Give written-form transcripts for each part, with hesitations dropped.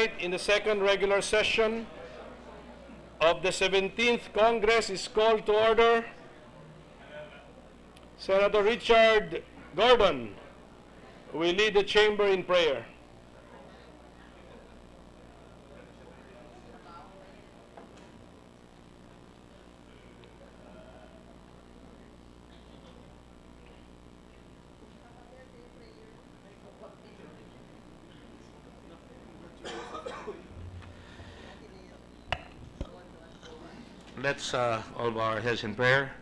In the second regular session of the 17th Congress is called to order. Senator Richard Gordon will lead the chamber in prayer. Let's all bow our heads in prayer.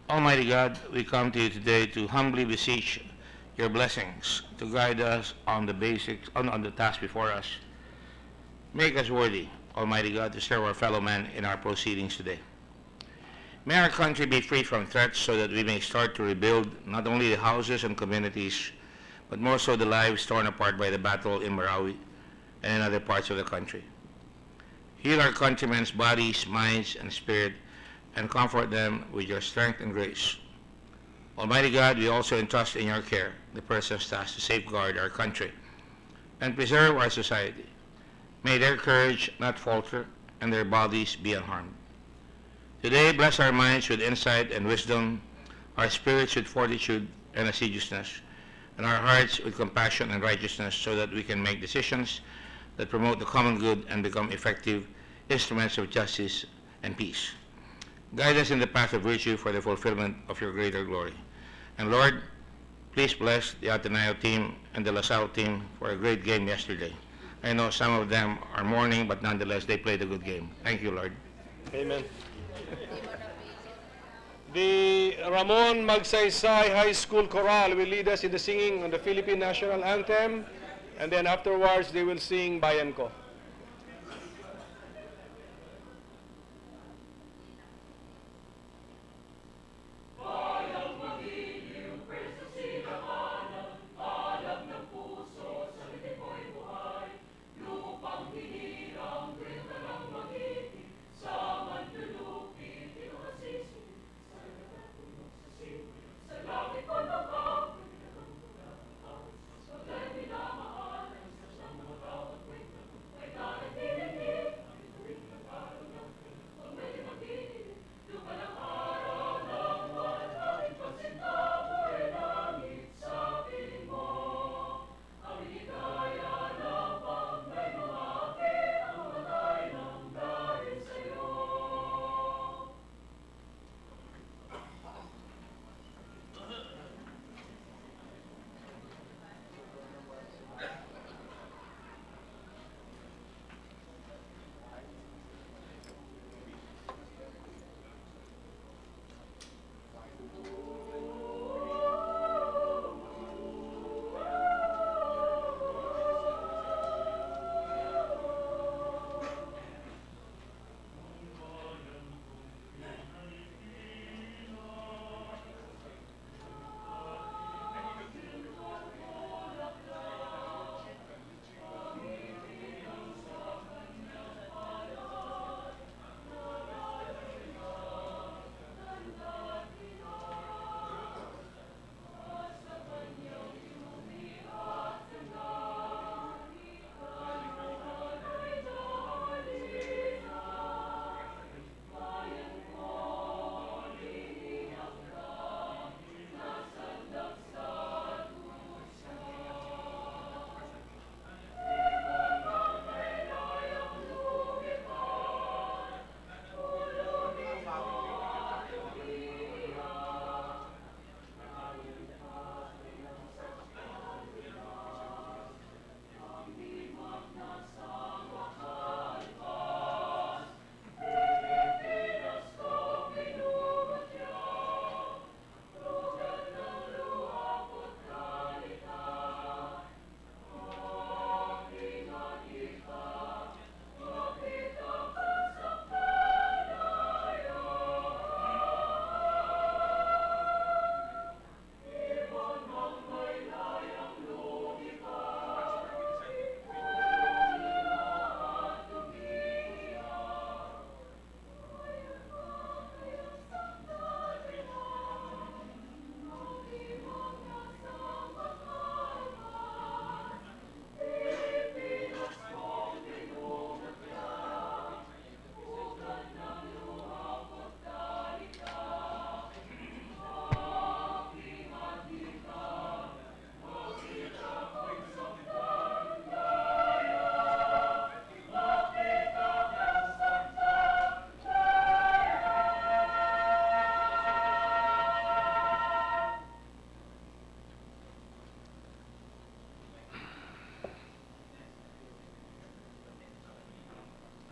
Almighty God, we come to you today to humbly beseech your blessings to guide us on the basics, on the task before us. Make us worthy, Almighty God, to serve our fellow men in our proceedings today. May our country be free from threats so that we may start to rebuild not only the houses and communities, but more so the lives torn apart by the battle in Marawi and in other parts of the country. Heal our countrymen's bodies, minds, and spirit, and comfort them with your strength and grace. Almighty God, we also entrust in your care the persons tasked to safeguard our country and preserve our society. May their courage not falter and their bodies be unharmed. Today, bless our minds with insight and wisdom, our spirits with fortitude and assiduousness, and our hearts with compassion and righteousness, so that we can make decisions that promote the common good and become effective instruments of justice and peace. Guide us in the path of virtue for the fulfillment of your greater glory. And Lord, please bless the Ateneo team and the LaSalle team for a great game yesterday. I know some of them are mourning, but nonetheless, they played a good game. Thank you, Lord. Amen. The Ramon Magsaysay High School Chorale will lead us in the singing on the Philippine National Anthem, and then afterwards they will sing Bayan Ko.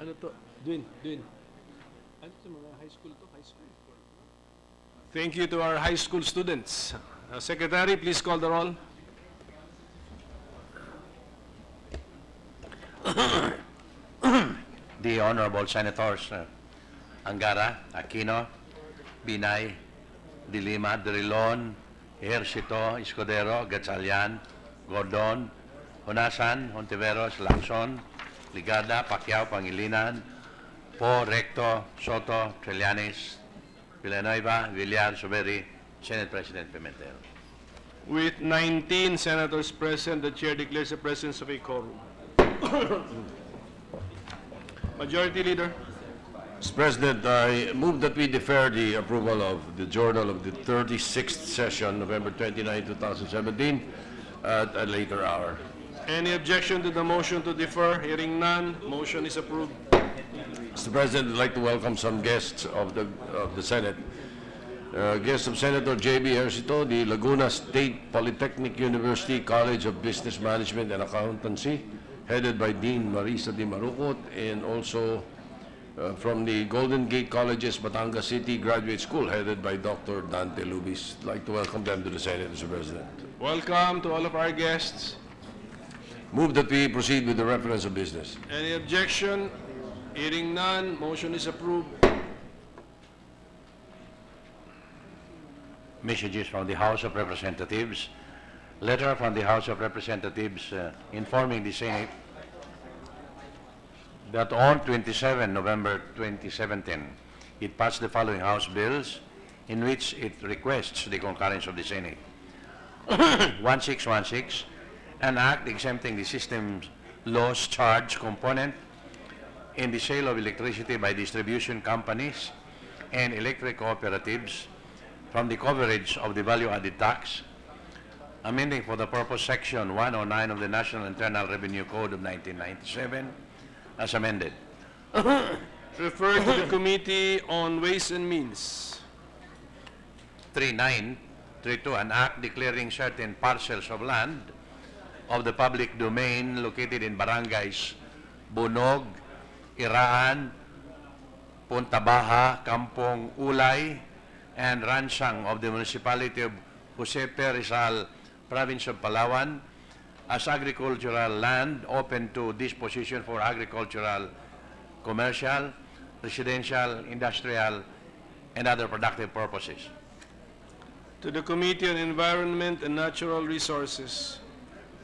Ano to? Duin. Ano to, mga high school to? High school. Thank you to our high school students. Secretary, please call the roll. The Honorable Senators Angara, Aquino, Binay, De Lima, Drilon, Ejercito, Escudero, Gatchalian, Gordon, Honasan, Hontiveros, Lacson, Ligada, Pacquiao, Pangilinan, Po, Recto, Soto, Trillanes, Villanueva, Villar, Soberi, Senate President Pimentel. With 19 senators present, the chair declares the presence of a quorum. Majority Leader. Mr. President, I move that we defer the approval of the journal of the 36th session, November 29, 2017, at a later hour. Any objection to the motion to defer? Hearing none, motion is approved. Mr. President, I'd like to welcome some guests of the Senate. Guests of Senator J.B. Ejercito, the Laguna State Polytechnic University College of Business Management and Accountancy, headed by Dean Marisa Di Marucot, and also from the Golden Gate College's Batangas City Graduate School, headed by Dr. Dante Lubis. I'd like to welcome them to the Senate, Mr. President. Welcome to all of our guests. Move that we proceed with the reference of business. Any objection? Hearing none, motion is approved. Messages from the House of Representatives. Letter from the House of Representatives informing the Senate that on 27 November 2017, it passed the following House bills in which it requests the concurrence of the Senate. 1616, an act exempting the system's loss charge component in the sale of electricity by distribution companies and electric cooperatives from the coverage of the value-added tax, amending for the purpose Section 109 of the National Internal Revenue Code of 1997, as amended. Referred to the Committee on Ways and Means. 3932, an act declaring certain parcels of land of the public domain located in barangays Bunog, Iraan, Punta Baja, Kampong Ulay, and Ransang of the municipality of Josepe Rizal, province of Palawan, as agricultural land open to disposition for agricultural, commercial, residential, industrial, and other productive purposes. To the Committee on Environment and Natural Resources.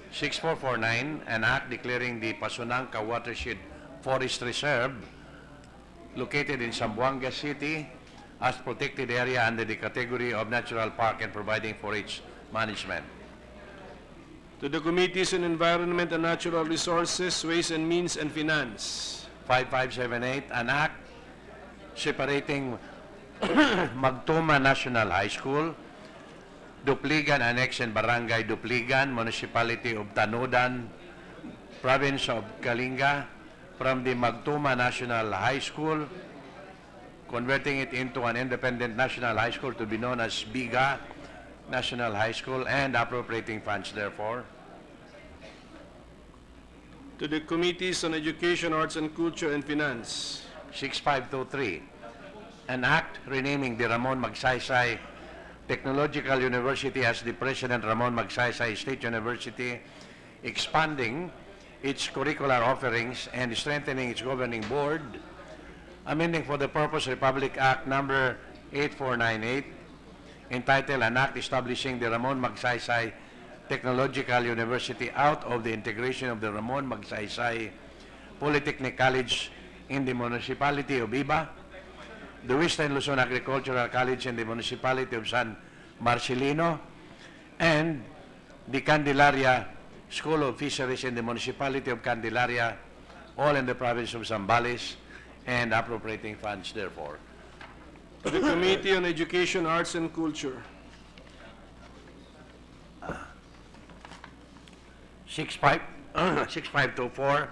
6449, an act declaring the Pasunangka Watershed Forest Reserve located in Zamboanga City as protected area under the category of natural park and providing for its management. To the Committees on Environment and Natural Resources, Ways and Means, and Finance. 5578, an act separating Magtuma National High School, Dupligan Annex and Barangay Dupligan, Municipality of Tanudan, Province of Kalinga, from the Magtuma National High School, converting it into an independent national high school to be known as Biga National High School, and appropriating funds therefore. To the Committees on Education, Arts and Culture, and Finance. 6523, an act renaming the Ramon Magsaysay Technological University as the President Ramon Magsaysay State University, expanding its curricular offerings and strengthening its governing board, amending for the purpose Republic Act number 8498, entitled An Act Establishing the Ramon Magsaysay Technological University out of the integration of the Ramon Magsaysay Polytechnic College in the municipality of Iba, the Western Luzon Agricultural College in the municipality of San Marcelino, and the Candelaria School of Fisheries in the municipality of Candelaria, all in the province of Zambales, and appropriating funds therefore. To the Committee on Education, Arts and Culture. 6524,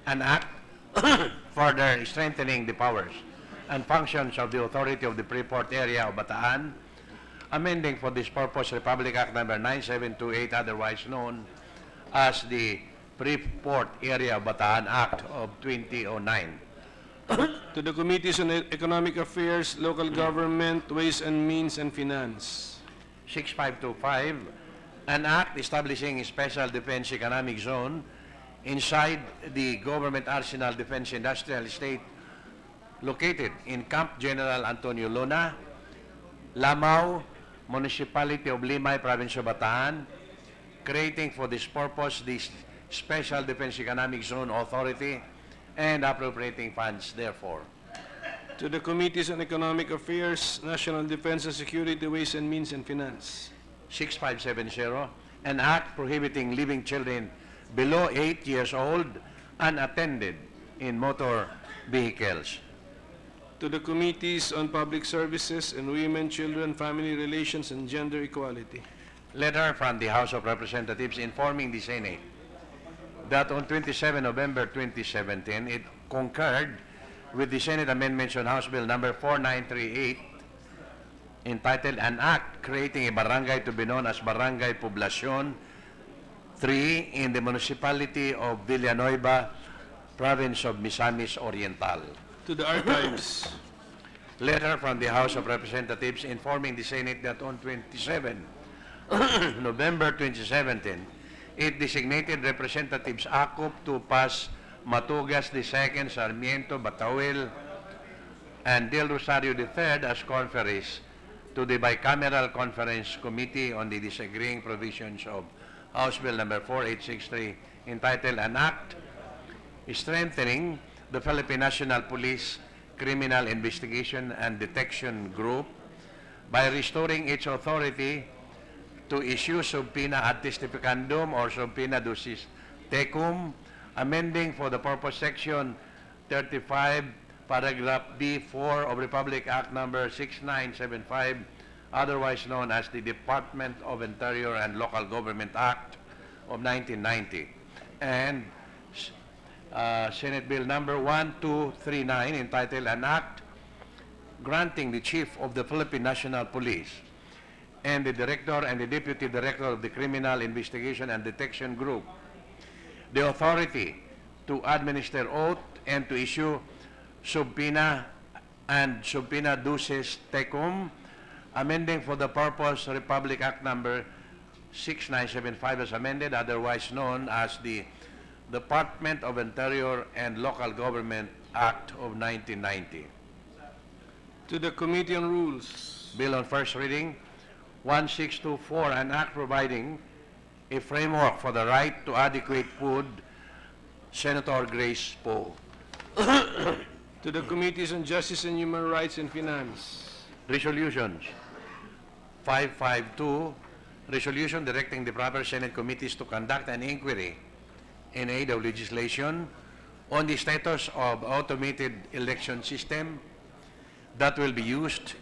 an act further strengthening the powers and functions of the authority of the Freeport area of Bataan, amending for this purpose Republic Act number 9728, otherwise known as the Freeport Area of Bataan Act of 2009, To the Committees on Economic Affairs, Local Government, Ways and Means, and Finance. 6525, an act establishing a special defense economic zone inside the Government Arsenal Defense Industrial Estate located in Camp General Antonio Luna, Lamao, Municipality of Limay, Province of Bataan, creating for this purpose the Special Defense Economic Zone Authority and appropriating funds therefore. To the Committees on Economic Affairs, National Defense and Security, Ways and Means, and Finance. 6570, an act prohibiting leaving children below 8 years old unattended in motor vehicles. To the Committees on Public Services and Women, Children, Family Relations, and Gender Equality. Letter from the House of Representatives informing the Senate that on 27 November 2017, it concurred with the Senate amendments on House Bill number 4938 entitled An Act Creating a Barangay to be known as Barangay Poblacion 3 in the Municipality of Villanueva, Province of Misamis Oriental. To the Archives. Letter from the House of Representatives informing the Senate that on 27 November 2017, it designated Representatives Acop, Tupas, Matugas II, Sarmiento, Batawil, and Del Rosario III as conferees to the Bicameral Conference Committee on the Disagreeing Provisions of House Bill number 4863 entitled An Act Strengthening the Philippine National Police Criminal Investigation and Detection Group by restoring its authority to issue subpoena ad testificandum or subpoena ducis tecum, amending for the purpose section 35, paragraph B4 of Republic Act number 6975, otherwise known as the Department of Interior and Local Government Act of 1990, and Senate Bill number 1239 entitled An Act Granting the Chief of the Philippine National Police and the Director and the Deputy Director of the Criminal Investigation and Detection Group the authority to administer oath and to issue subpoena and subpoena ducis tecum, amending for the purpose Republic Act number 6975 as amended, otherwise known as the Department of Interior and Local Government Act of 1990. To the Committee on Rules. Bill on first reading, 1624, an act providing a framework for the right to adequate food, Senator Grace Poe. To the Committees on Justice and Human Rights and Finance. Resolutions. 552, resolution directing the proper Senate committees to conduct an inquiry in aid of legislation on the status of automated election system that will be used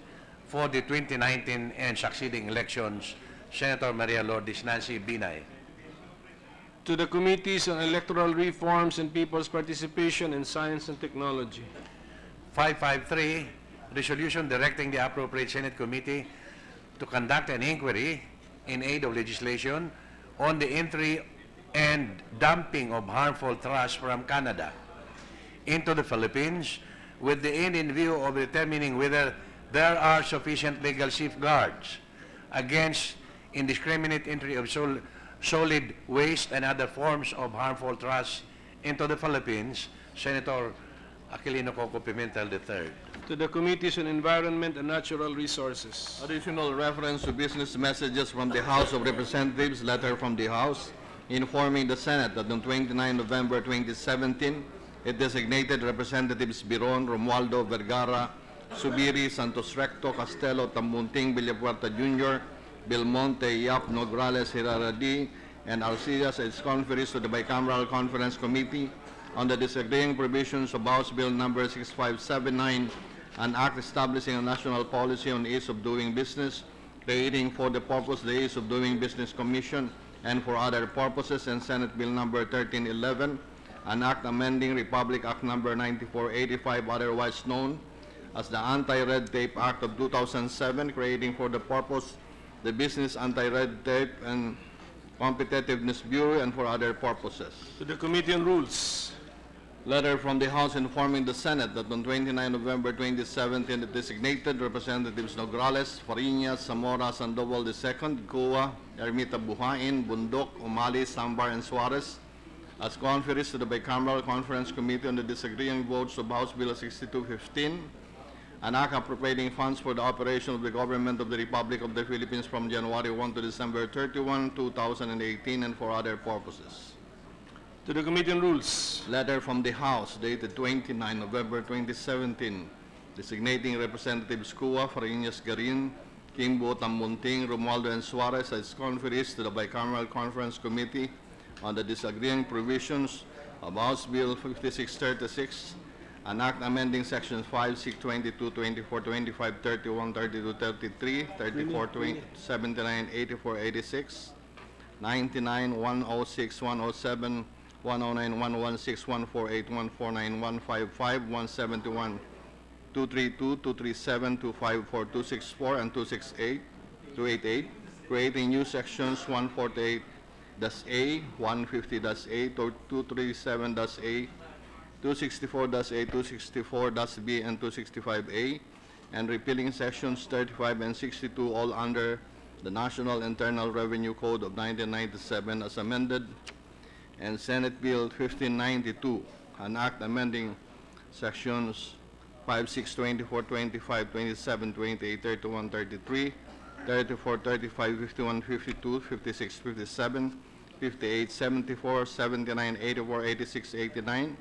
for the 2019 and succeeding elections, Senator Maria Lourdes Nancy Binay. To the Committees on Electoral Reforms and People's Participation in Science and Technology. 553, resolution directing the appropriate Senate committee to conduct an inquiry in aid of legislation on the entry and dumping of harmful trash from Canada into the Philippines with the end in view of determining whether there are sufficient legal safeguards against indiscriminate entry of solid waste and other forms of harmful trash into the Philippines, Senator Aquilino Coco Pimentel III. To the Committees on Environment and Natural Resources. Additional reference to business messages from the House of Representatives, letter from the House, informing the Senate that on 29 November 2017, it designated Representatives Biron, Romualdo, Vergara, Subiri, Santos Recto, Castelo, Tambunting, Villapuerta Jr., Belmonte, Yap, Nograles, Hiraradi, and Arcidas as conferees to the Bicameral Conference Committee on the disagreeing provisions of House Bill number 6579, an act establishing a national policy on ease of doing business, creating for the purpose the Ease of Doing Business Commission, and for other purposes, and Senate Bill number 1311, an act amending Republic Act number 9485, otherwise known as the Anti-Red Tape Act of 2007, creating for the purpose the Business Anti-Red Tape and Competitiveness Bureau, and for other purposes. To the Committee on Rules. Letter from the House informing the Senate that on 29 November 2017, the designated Representatives Nograles, Fariñas, Zamora, Sandoval II, Goa, Ermita Buhain, Bundok, Umali, Sambar, and Suarez, as conferees to the Bicameral Conference Committee on the disagreeing votes of House Bill 6215, an act appropriating funds for the operation of the government of the Republic of the Philippines from January 1 to December 31, 2018, and for other purposes. To the Committee on Rules. Letter from the House dated 29 November 2017, designating Representatives Cua, Fariñas Garin, Kimbo, Tamunting, Romualdo, and Suarez as conferees to the Bicameral Conference Committee on the disagreeing provisions of House Bill 5636, an act amending sections 5, 6, 22, 24, 25, 31, 32, 33, 34, 20, 79, 84, 86, 99, 106, 107, 109, 116, 148, 149, 155, 171, 232, 237, 254, 264, and 268, 288, creating new sections 148-A, 150-A, 237-A, 264-A, 264-B, and 265A, and repealing sections 35 and 62, all under the National Internal Revenue Code of 1997 as amended, and Senate Bill 1592, an act amending sections 5, 6, 24, 25, 27, 28, 31, 33, 34, 35, 51, 52, 56, 57, 58, 74, 79, 84, 86, 89,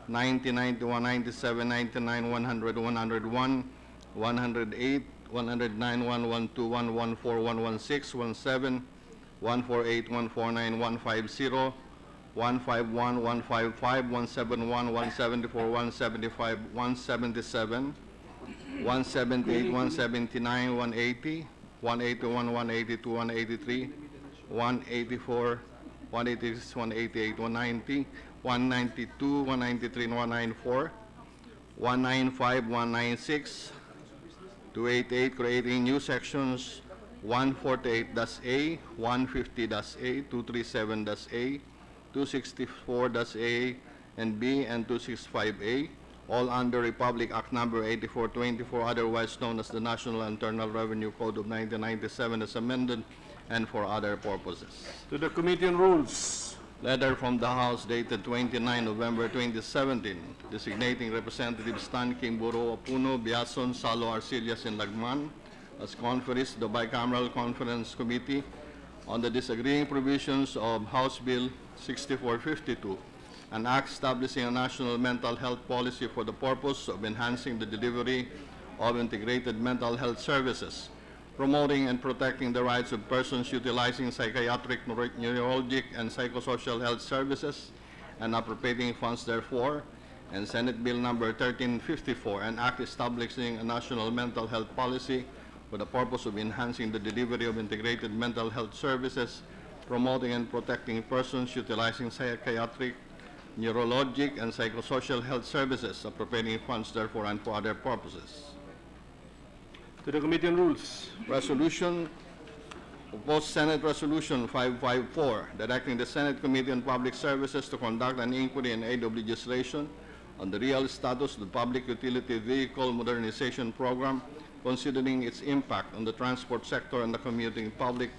90, 91, 97, 99, 100, 101, 108, 109, 112, 114, 116, 17, 148, 149, 150, 151, 155, 171, 174, 175, 177, 178, 179, 180, 181, 182, 183, 184, 186, 188, 190, 192, 193, and 194, 195, 196, 288, creating new sections 148-A, 150-A, 237-A, 264-A and B, and 265A, all under Republic Act Number 8424, otherwise known as the National Internal Revenue Code of 1997 as amended, and for other purposes. To the Committee on Rules. Letter from the House dated 29 November 2017, designating Representatives Tan Kimburo, Apuno, Biason, Salo, Arcillas, and Lagman as conferees to the Bicameral Conference Committee on the disagreeing provisions of House Bill 6452, an act establishing a national mental health policy for the purpose of enhancing the delivery of integrated mental health services, promoting and protecting the rights of persons utilizing psychiatric, neurologic, and psychosocial health services, and appropriating funds therefore, and Senate Bill number 1354, an act establishing a national mental health policy for the purpose of enhancing the delivery of integrated mental health services, promoting and protecting persons utilizing psychiatric, neurologic, and psychosocial health services, appropriating funds therefore and for other purposes. To the Committee on Rules. Resolution, proposed Senate Resolution 554, directing the Senate Committee on Public Services to conduct an inquiry and aid of legislation on the real status of the Public Utility Vehicle Modernization Program, considering its impact on the transport sector and the commuting public,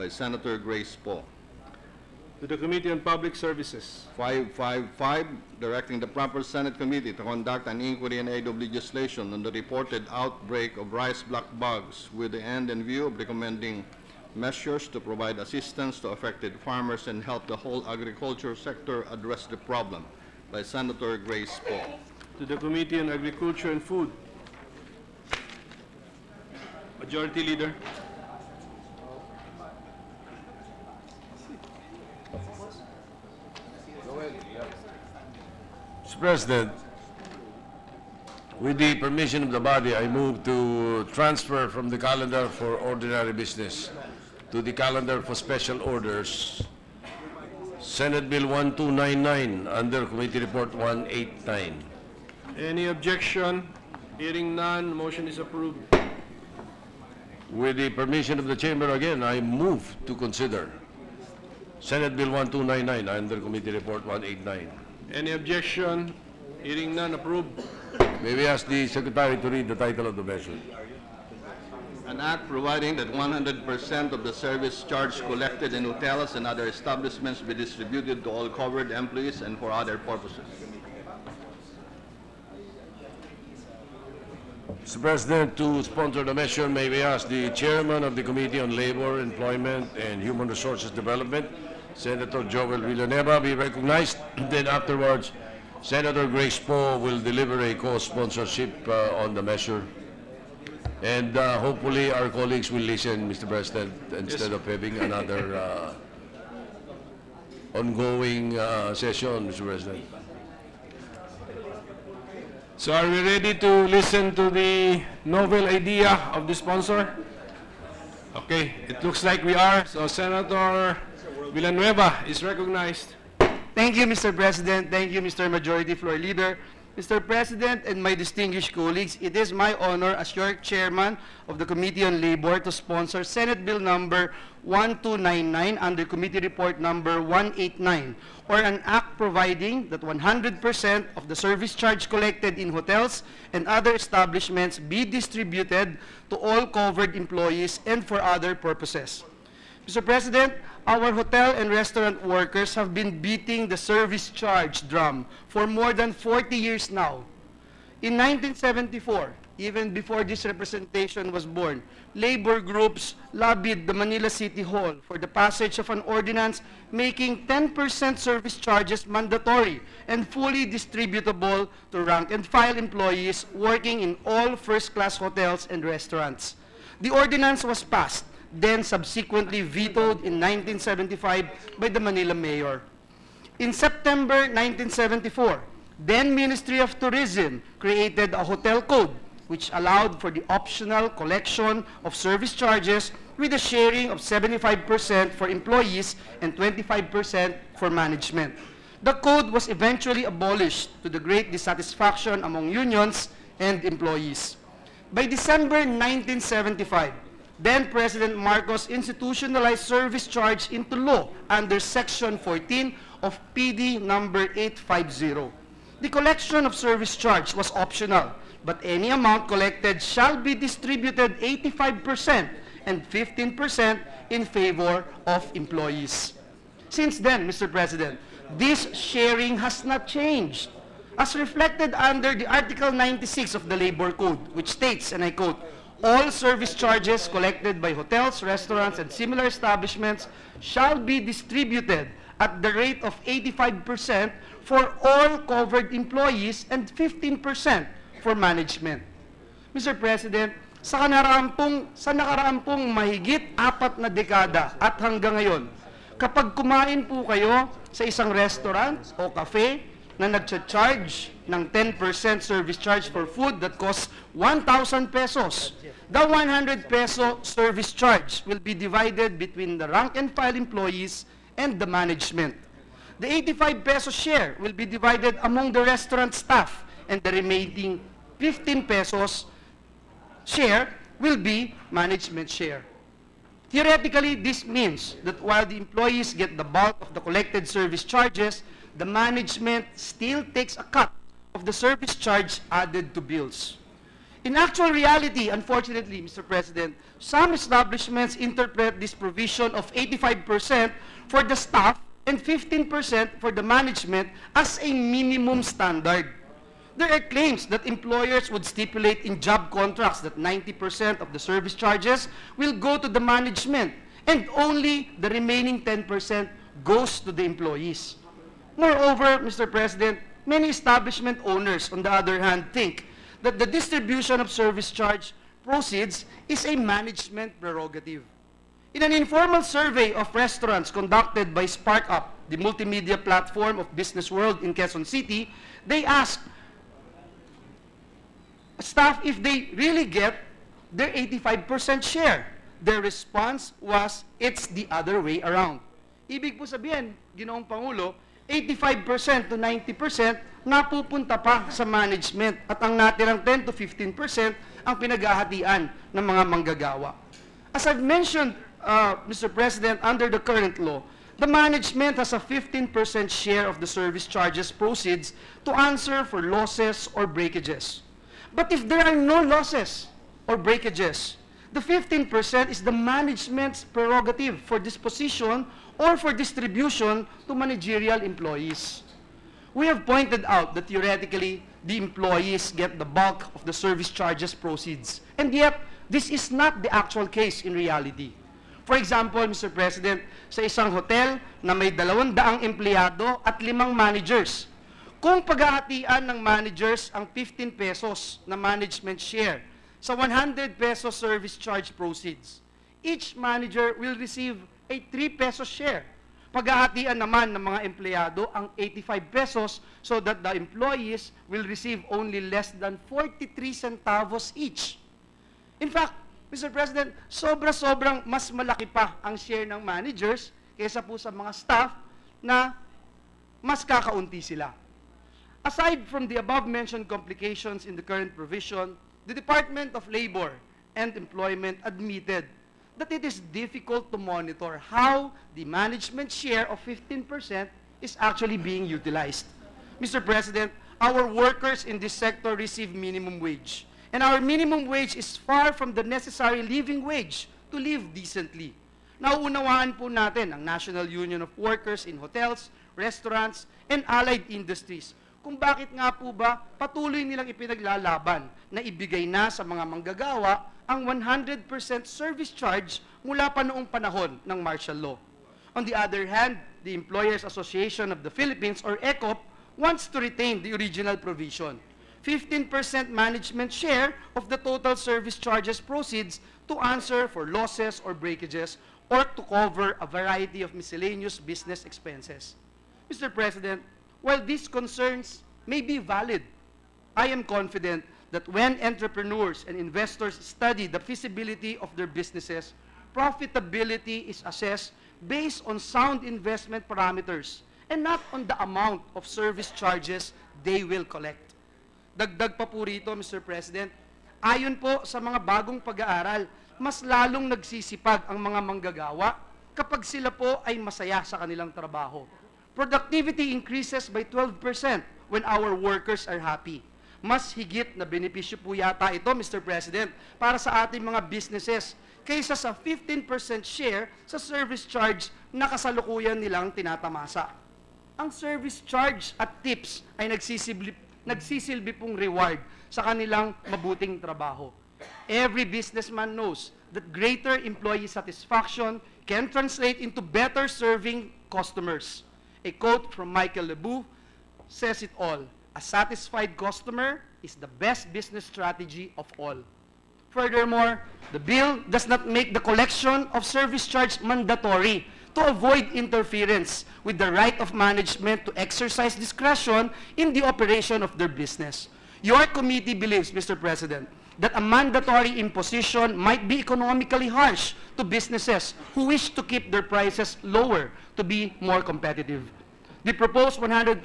by Senator Grace Poe. To the Committee on Public Services. 555, directing the proper Senate committee to conduct an inquiry and aid of legislation on the reported outbreak of rice black bugs with the end in view of recommending measures to provide assistance to affected farmers and help the whole agriculture sector address the problem, by Senator Grace Poe. To the Committee on Agriculture and Food. Majority Leader. Mr. President, with the permission of the body, I move to transfer from the calendar for ordinary business to the calendar for special orders Senate Bill 1299 under Committee Report 189. Any objection? Hearing none, motion is approved. With the permission of the chamber again, I move to consider Senate Bill 1299 under Committee Report 189. Any objection? Hearing none, approved. May we ask the Secretary to read the title of the measure? An act providing that 100% of the service charge collected in hotels and other establishments be distributed to all covered employees and for other purposes. Mr. President, to sponsor the measure, may we ask the Chairman of the Committee on Labor, Employment, and Human Resources Development, Senator Joel Villanueva, be recognized. Then afterwards, Senator Grace Poe will deliver a co-sponsorship on the measure. And hopefully our colleagues will listen, Mr. President, instead of having another ongoing session, Mr. President. So are we ready to listen to the novel idea of the sponsor? Okay, it looks like we are. So Senator Villanueva is recognized. Thank you, Mr. President. Thank you, Mr. Majority Floor Leader. Mr. President and my distinguished colleagues, it is my honor as your chairman of the Committee on Labor to sponsor Senate Bill number 1299 under Committee Report number 189, or an act providing that 100% of the service charge collected in hotels and other establishments be distributed to all covered employees and for other purposes. Mr. President, our hotel and restaurant workers have been beating the service charge drum for more than 40 years now. In 1974, even before this representation was born, labor groups lobbied the Manila City Hall for the passage of an ordinance making 10% service charges mandatory and fully distributable to rank-and-file employees working in all first-class hotels and restaurants. The ordinance was passed, then subsequently vetoed in 1975 by the Manila Mayor. In September 1974, then Ministry of Tourism created a hotel code which allowed for the optional collection of service charges with a sharing of 75% for employees and 25% for management. The code was eventually abolished to the great dissatisfaction among unions and employees. By December 1975, then President Marcos institutionalized service charge into law under Section 14 of PD number 850. The collection of service charge was optional, but any amount collected shall be distributed 85% and 15% in favor of employees. Since then, Mr. President, this sharing has not changed. As reflected under the Article 96 of the Labor Code, which states, and I quote, all service charges collected by hotels, restaurants, and similar establishments shall be distributed at the rate of 85% for all covered employees and 15% for management. Mr. President, sa nakaraang pong mahigit 4 na dekada at hanggang ngayon, kapag kumain po kayo sa isang restaurant o cafe na nagcha-charge ng 10% service charge for food that costs 1,000 pesos, the 100 peso service charge will be divided between the rank-and-file employees and the management. The 85 peso share will be divided among the restaurant staff, and the remaining 15 pesos share will be management share. Theoretically, this means that while the employees get the bulk of the collected service charges, the management still takes a cut of the service charge added to bills. In actual reality, unfortunately, Mr. President, some establishments interpret this provision of 85% for the staff and 15% for the management as a minimum standard. There are claims that employers would stipulate in job contracts that 90% of the service charges will go to the management and only the remaining 10% goes to the employees. Moreover, Mr. President, many establishment owners, on the other hand, think that the distribution of service charge proceeds is a management prerogative. In an informal survey of restaurants conducted by SparkUp, the multimedia platform of Business World in Quezon City, they asked staff if they really get their 85% share. Their response was, it's the other way around. Ibig po sabihin, Ginoong Pangulo, 85% to 90% napupunta pa sa management at ang natirang 10 to 15% ang pinaghahatian ng mga manggagawa. As I've mentioned, Mr. President, under the current law, The management has a 15% share of the service charges proceeds to answer for losses or breakages. But if there are no losses or breakages, the 15% is the management's prerogative for disposition or for distribution to managerial employees. We have pointed out that theoretically, the employees get the bulk of the service charges proceeds. And yet, this is not the actual case in reality. For example, Mr. President, sa isang hotel na may 200 empleyado at 5 managers, kung paghahatian ng managers ang 15 pesos na management share sa 100 pesos service charge proceeds, each manager will receive a 3 pesos share. Paghahatian naman ng mga empleyado ang 85 pesos so that the employees will receive only less than 43 centavos each. In fact, Mr. President, sobrang mas malaki pa ang share ng managers kaysa po sa mga staff na mas kakaunti sila. Aside from the above-mentioned complications in the current provision, the Department of Labor and Employment admitted that it is difficult to monitor how the management share of 15% is actually being utilized. Mr. President, our workers in this sector receive minimum wage. And our minimum wage is far from the necessary living wage to live decently. Nauunawaan po natin ang National Union of Workers in Hotels, Restaurants, and Allied Industries kung bakit nga po ba patuloy nilang ipinaglalaban na ibigay na sa mga manggagawa ang 100% service charge mula pa noong panahon ng martial law. On the other hand, the Employers Association of the Philippines, or ECOP, wants to retain the original provision. 15% management share of the total service charges proceeds to answer for losses or breakages or to cover a variety of miscellaneous business expenses. Mr. President, while these concerns may be valid, I am confident that when entrepreneurs and investors study the feasibility of their businesses, profitability is assessed based on sound investment parameters and not on the amount of service charges they will collect. Dagdag pa po rito, Mr. President, ayon po sa mga bagong pag-aaral, mas lalong nagsisipag ang mga manggagawa kapag sila po ay masaya sa kanilang trabaho. Productivity increases by 12% when our workers are happy. Mas higit na benepisyo po yata ito, Mr. President, para sa ating mga businesses kaysa sa 15% share sa service charge na kasalukuyan nilang tinatamasa. Ang service charge at tips ay nagsisilbi pong reward sa kanilang mabuting trabaho. Every businessman knows that greater employee satisfaction can translate into better serving customers. A quote from Michael Lebu says it all. A satisfied customer is the best business strategy of all. Furthermore, the bill does not make the collection of service charge mandatory to avoid interference with the right of management to exercise discretion in the operation of their business. Your committee believes, Mr. President, that a mandatory imposition might be economically harsh to businesses who wish to keep their prices lower to be more competitive. The proposed 100%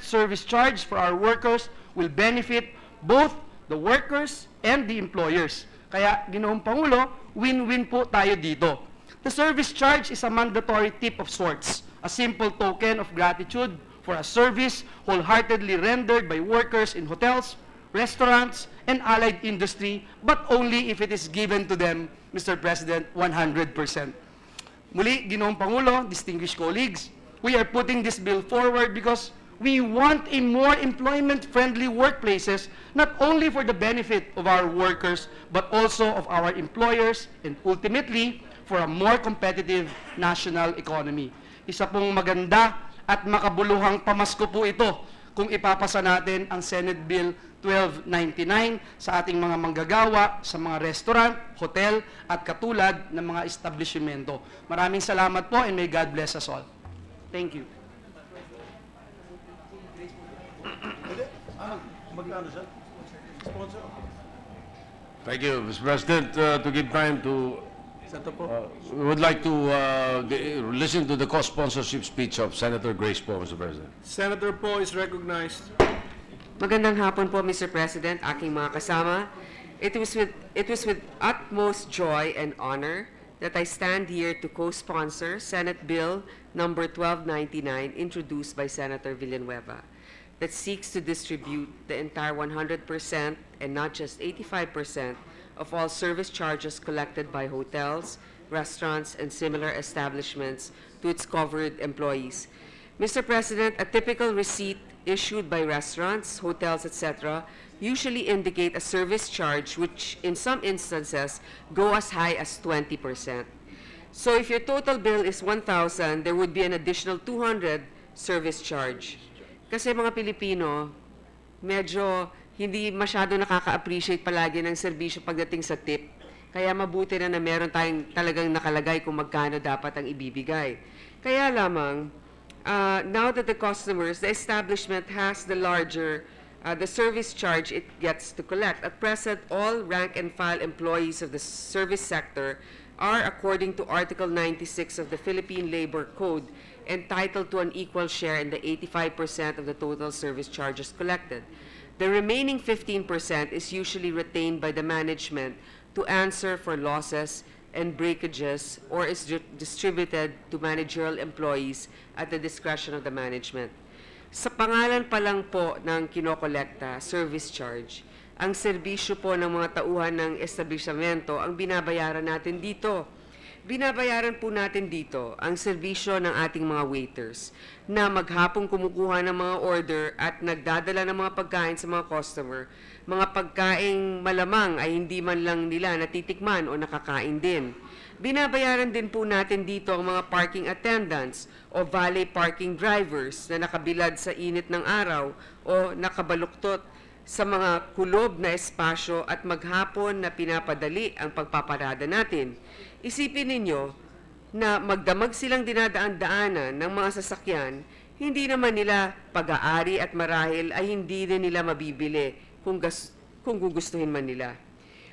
service charge for our workers will benefit both the workers and the employers. Kaya, Ginoong Pangulo, win-win po tayo dito. The service charge is a mandatory tip of sorts, a simple token of gratitude for a service wholeheartedly rendered by workers in hotels, restaurants, and allied industry, but only if it is given to them, Mr. President, 100%. Muli, Ginoong Pangulo, distinguished colleagues, we are putting this bill forward because we want a more employment-friendly workplaces, not only for the benefit of our workers, but also of our employers, and ultimately, for a more competitive national economy. Isa pong maganda at makabuluhang pamasko po ito kung ipapasa natin ang Senate Bill 1299 sa ating mga manggagawa, sa mga restaurant, hotel, at katulad ng mga establishmento. Maraming salamat po and may God bless us all. Thank you. Thank you, Mr. President. To give time to, we would like to listen to the co-sponsorship speech of Senator Grace Poe, Mr. President. Senator Poe is recognized. Magandang hapon po, Mr. President, aking mga kasama. It was with utmost joy and honor that I stand here to co-sponsor Senate Bill number 1299 introduced by Senator Villanueva that seeks to distribute the entire 100% and not just 85% of all service charges collected by hotels, restaurants, and similar establishments to its covered employees. Mr. President, a typical receipt issued by restaurants, hotels, etc. usually indicate a service charge which in some instances go as high as 20%. So if your total bill is 1,000, there would be an additional 200 service charge. Kasi mga Pilipino, medyo hindi masyado nakaka-appreciate palagi ng serbisyo pagdating sa tip. Kaya mabuti na meron tayong talagang nakalagay kung magkano dapat ang ibibigay. Kaya lamang, now that the customers, the establishment has the larger, the service charge it gets to collect. At present, all rank and file employees of the service sector are, according to Article 96 of the Philippine Labor Code, entitled to an equal share in the 85% of the total service charges collected. The remaining 15% is usually retained by the management to answer for losses and breakages or is distributed to managerial employees at the discretion of the management. Sa pangalan pa lang po ng kinokolekta, service charge, ang serbisyo po ng mga tauhan ng establishmento ang binabayaran natin dito. Binabayaran po natin dito ang serbisyo ng ating mga waiters na maghapong kumukuha ng mga order at nagdadala ng mga pagkain sa mga customer. Mga pagkaing malamang ay hindi man lang nila natitikman o nakakain din. Binabayaran din po natin dito ang mga parking attendants o valet parking drivers na nakabilad sa init ng araw o nakabaluktot sa mga kulob na espasyo at maghapon na pinapadali ang pagpaparada natin. Isipin ninyo na magdamag silang dinadaan-daanan ng mga sasakyan, hindi naman nila pag-aari at marahil ay hindi rin nila mabibili kung gugustuhin man nila.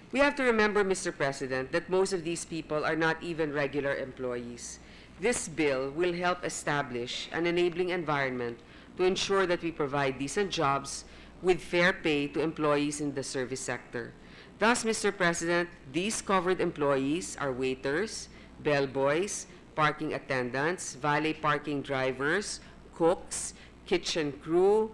We have to remember, Mr. President, that most of these people are not even regular employees. This bill will help establish an enabling environment to ensure that we provide decent jobs with fair pay to employees in the service sector. Thus, Mr. President, these covered employees are waiters, bellboys, parking attendants, valet parking drivers, cooks, kitchen crew,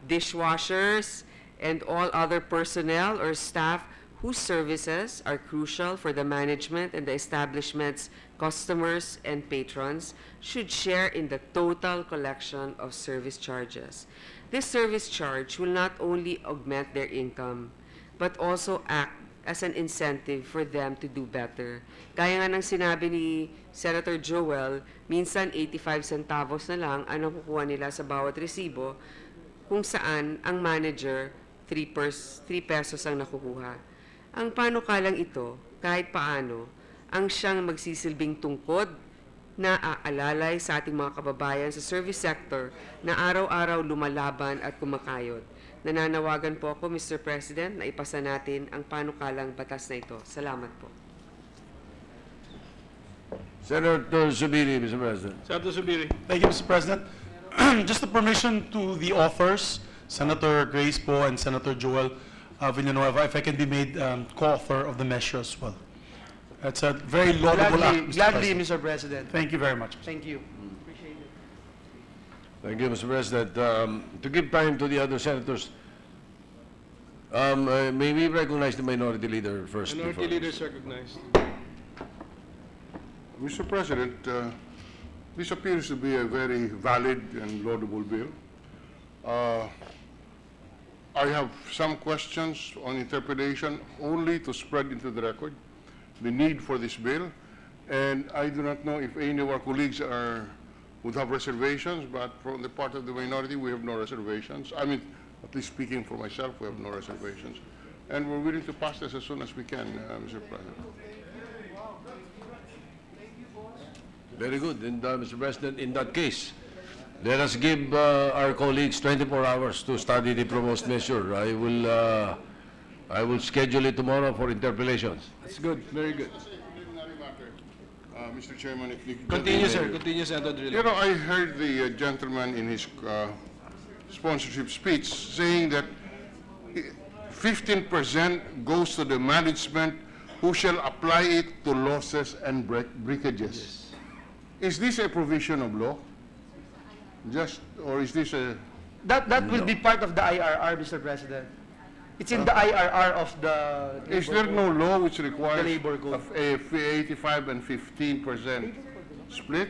dishwashers, and all other personnel or staff whose services are crucial for the management and the establishment's customers and patrons should share in the total collection of service charges. This service charge will not only augment their income, but also act as an incentive for them to do better. Gaya nga ng sinabi ni Senator Joel, minsan 85 centavos na lang ang nakukuha nila sa bawat resibo, kung saan ang manager 3 pesos ang nakukuha. Ang panukalang ito, kahit paano, ang siyang magsisilbing tungkod na aalalay sa ating mga kababayan sa service sector na araw-araw lumalaban at kumakayod. Nananawagan po ako, Mr. President, na ipasa natin ang panukalang batas na ito. Salamat po. Senator Zubiri, Mr. President. Senator Zubiri. Thank you, Mr. President. Just a permission to the authors, Senator Grace Po and Senator Joel Villanueva, if I can be made co-author of the measure as well. That's a very laudable act, Mr. Gladly, President. Mr. President. Thank you very much. Thank you. Thank you, Mr. President. To give time to the other senators, may we recognize the Minority Leader first? Minority Leader is recognized. Mr. President, this appears to be a very valid and laudable bill. I have some questions on interpretation only to spread into the record the need for this bill, and I do not know if any of our colleagues would have reservations, but from the part of the minority, we have no reservations. I mean, at least speaking for myself, we have no reservations. And we're willing to pass this as soon as we can, Mr. President. Very good. And, Mr. President, in that case, let us give our colleagues 24 hours to study the proposed measure. I will schedule it tomorrow for interpellations. That's good. Very good. Mr. Chairman, if you Continue, sir. Continue, Senator Drillo. You know, I heard the gentleman in his sponsorship speech saying that 15% goes to the management who shall apply it to losses and breakages. Is this a provision of law? Or is this a... That will be part of the IRR, Mr. President. It's in the IRR of the... Is there no law which requires the labor code. a 85 and 15% split?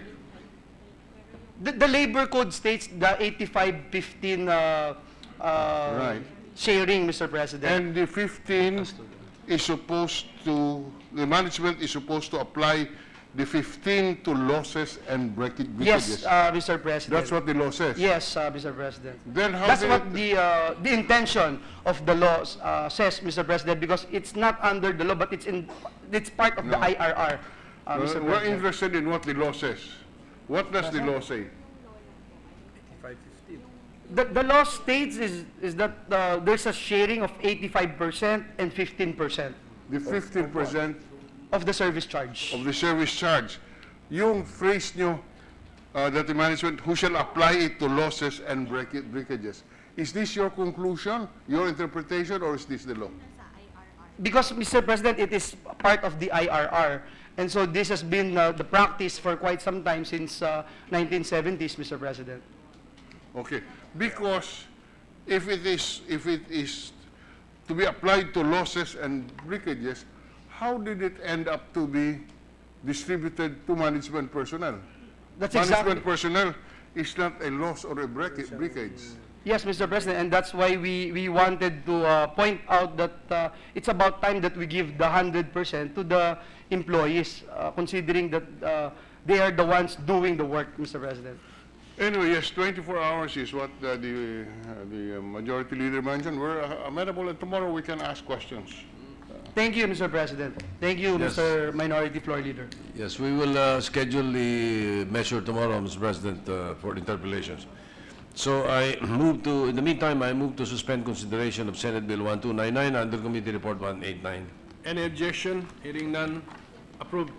The labor code states the 85-15 Right. sharing, Mr. President. And the 15 is supposed to, the management is supposed to apply the 15 to losses and breakages. Yes, Mr. President. That's what the law says. Yes, Mr. President. Then how That's did what it- the intention of the law says, Mr. President, because it's not under the law, but it's part of the IRR, Mr. We're President. interested in what the law says. What does the law say? The law states is that there's a sharing of 85% and 15% The 15% of the service charge. of the service charge. Yung phrase nyo that the management, who shall apply it to losses and breakages. Is this your conclusion, your interpretation, or is this the law? Because, Mr. President, it is part of the IRR. And so this has been the practice for quite some time, since 1970s, Mr. President. Okay, because if it is to be applied to losses and breakages, how did it end up to be distributed to management personnel? That's Management exactly. personnel is not a loss or a breakage. Yes, Mr. President, and that's why we wanted to point out that it's about time that we give the 100% to the employees, considering that they are the ones doing the work, Mr. President. Anyway, yes, 24 hours is what the majority leader mentioned. We're amenable, and tomorrow we can ask questions. Thank you, Mr. President. Thank you, Yes. Mr. Minority Floor Leader. Yes, we will schedule the measure tomorrow, Mr. President, for interpellations. So I move to, in the meantime, I move to suspend consideration of Senate Bill 1299 under Committee Report 189. Any objection? Hearing none. Approved.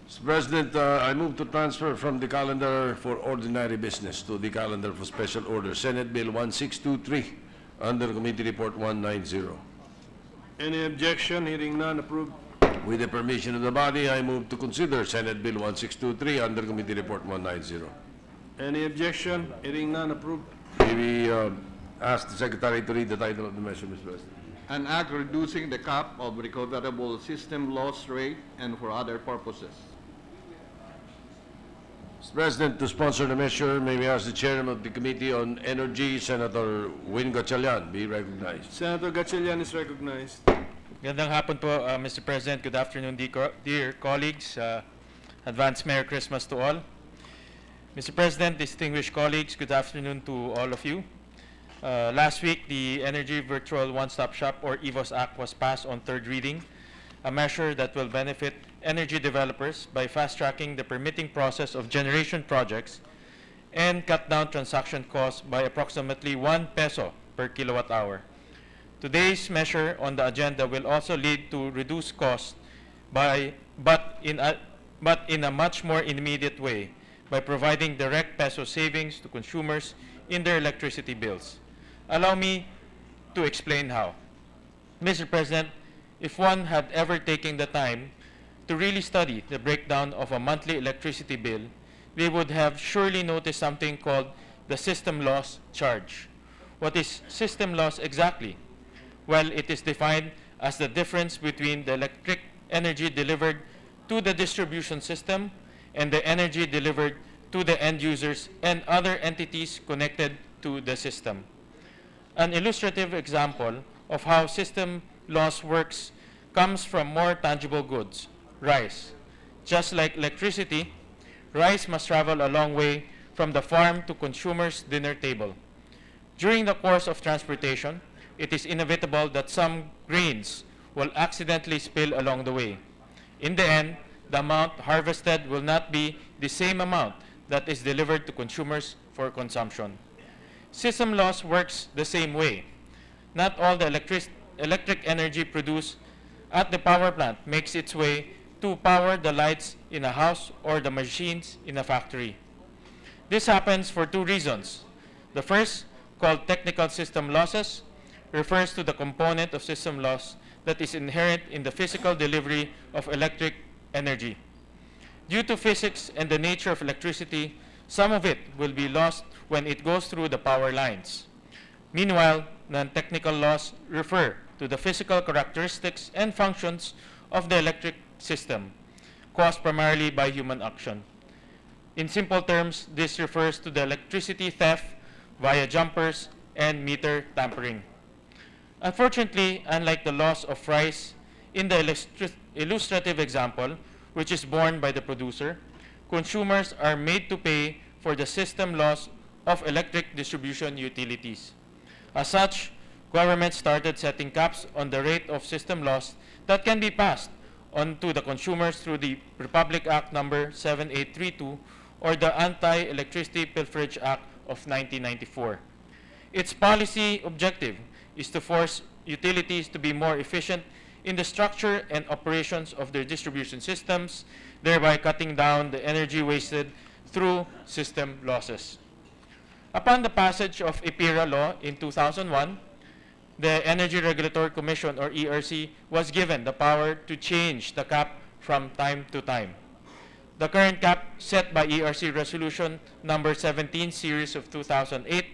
Mr. President, I move to transfer from the calendar for ordinary business to the calendar for special order, Senate Bill 1623 under Committee Report 190. Any objection? Hearing none. Approved. With the permission of the body, I move to consider Senate Bill 1623 under Committee Report 190. Any objection? Hearing none. Approved. May we ask the Secretary to read the title of the measure, Mr. President? An act reducing the cap of recoverable system loss rate and for other purposes. Mr. President, to sponsor the measure, may we ask the Chairman of the Committee on Energy, Senator Win Gatchalian, be recognized. Senator Gatchalian is recognized. Gandang hapon po, Mr. President. Good afternoon, dear colleagues. Advance Merry Christmas to all. Mr. President, distinguished colleagues, good afternoon to all of you. Last week, the Energy Virtual One-Stop Shop, or EVOS Act, was passed on third reading, a measure that will benefit energy developers by fast-tracking the permitting process of generation projects and cut down transaction costs by approximately 1 peso per kilowatt hour. Today's measure on the agenda will also lead to reduced costs but in a much more immediate way by providing direct peso savings to consumers in their electricity bills. Allow me to explain how. Mr. President, if one had ever taken the time to really study the breakdown of a monthly electricity bill, we would have surely noticed something called the system loss charge. What is system loss exactly? Well, it is defined as the difference between the electric energy delivered to the distribution system and the energy delivered to the end users and other entities connected to the system. An illustrative example of how system loss works comes from more tangible goods, rice. Just like electricity, rice must travel a long way from the farm to consumer's dinner table. During the course of transportation, it is inevitable that some grains will accidentally spill along the way. In the end, the amount harvested will not be the same amount that is delivered to consumers for consumption. System loss works the same way. Not all the electric energy produced at the power plant makes its way to power the lights in a house or the machines in a factory. This happens for two reasons. The first, called technical system losses, refers to the component of system loss that is inherent in the physical delivery of electric energy. Due to physics and the nature of electricity, some of it will be lost when it goes through the power lines. Meanwhile, non-technical laws refer to the physical characteristics and functions of the electric system, caused primarily by human action. In simple terms, this refers to the electricity theft via jumpers and meter tampering. Unfortunately, unlike the loss of rice in the illustrative example, which is borne by the producer, consumers are made to pay for the system loss of electric distribution utilities. As such, government started setting caps on the rate of system loss that can be passed on to the consumers through the Republic Act number 7832 or the Anti-Electricity Pilferage Act of 1994. Its policy objective is to force utilities to be more efficient in the structure and operations of their distribution systems, thereby cutting down the energy wasted through system losses. Upon the passage of EPIRA law in 2001, the Energy Regulatory Commission, or ERC, was given the power to change the cap from time to time. The current cap set by ERC Resolution number 17 series of 2008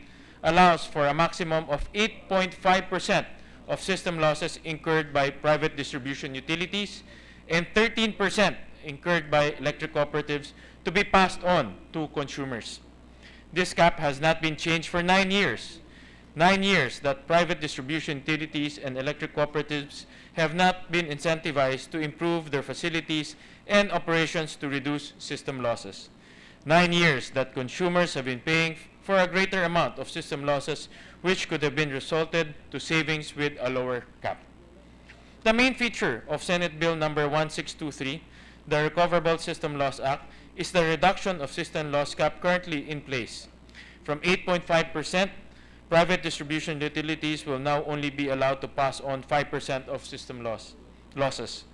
allows for a maximum of 8.5% of system losses incurred by private distribution utilities and 13% incurred by electric cooperatives to be passed on to consumers. This cap has not been changed for 9 years. 9 years that private distribution utilities and electric cooperatives have not been incentivized to improve their facilities and operations to reduce system losses. 9 years that consumers have been paying for a greater amount of system losses, which could have been resulted to savings with a lower cap. The main feature of Senate Bill number 1623, the Recoverable System Loss Act, is the reduction of system loss cap currently in place. From 8.5%, private distribution utilities will now only be allowed to pass on 5% of system losses.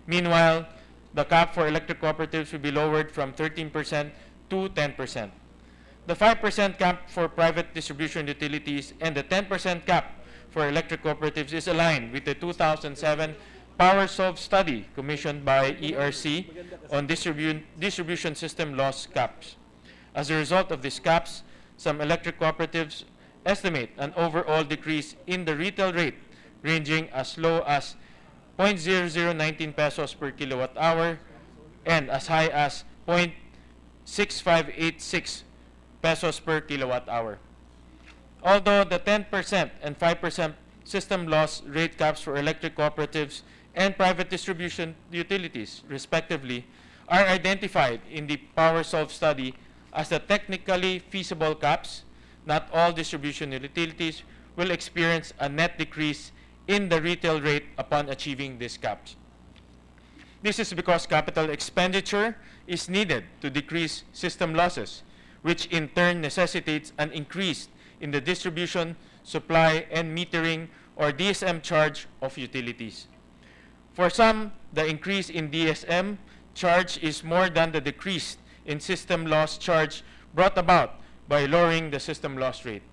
Meanwhile, the cap for electric cooperatives will be lowered from 13% to 10%. The 5% cap for private distribution utilities and the 10% cap for electric cooperatives is aligned with the 2007 PowerSolve study commissioned by ERC on distribution system loss caps. As a result of these caps, some electric cooperatives estimate an overall decrease in the retail rate ranging as low as 0.0019 pesos per kilowatt hour and as high as 0.6586 pesos per kilowatt hour. Although the 10% and 5% system loss rate caps for electric cooperatives and private distribution utilities, respectively, are identified in the PowerSolve study as the technically feasible caps, not all distribution utilities will experience a net decrease in the retail rate upon achieving these caps. This is because capital expenditure is needed to decrease system losses, which in turn necessitates an increase in the distribution, supply, and metering or DSM charge of utilities. For some, the increase in DSM charge is more than the decrease in system loss charge brought about by lowering the system loss rate.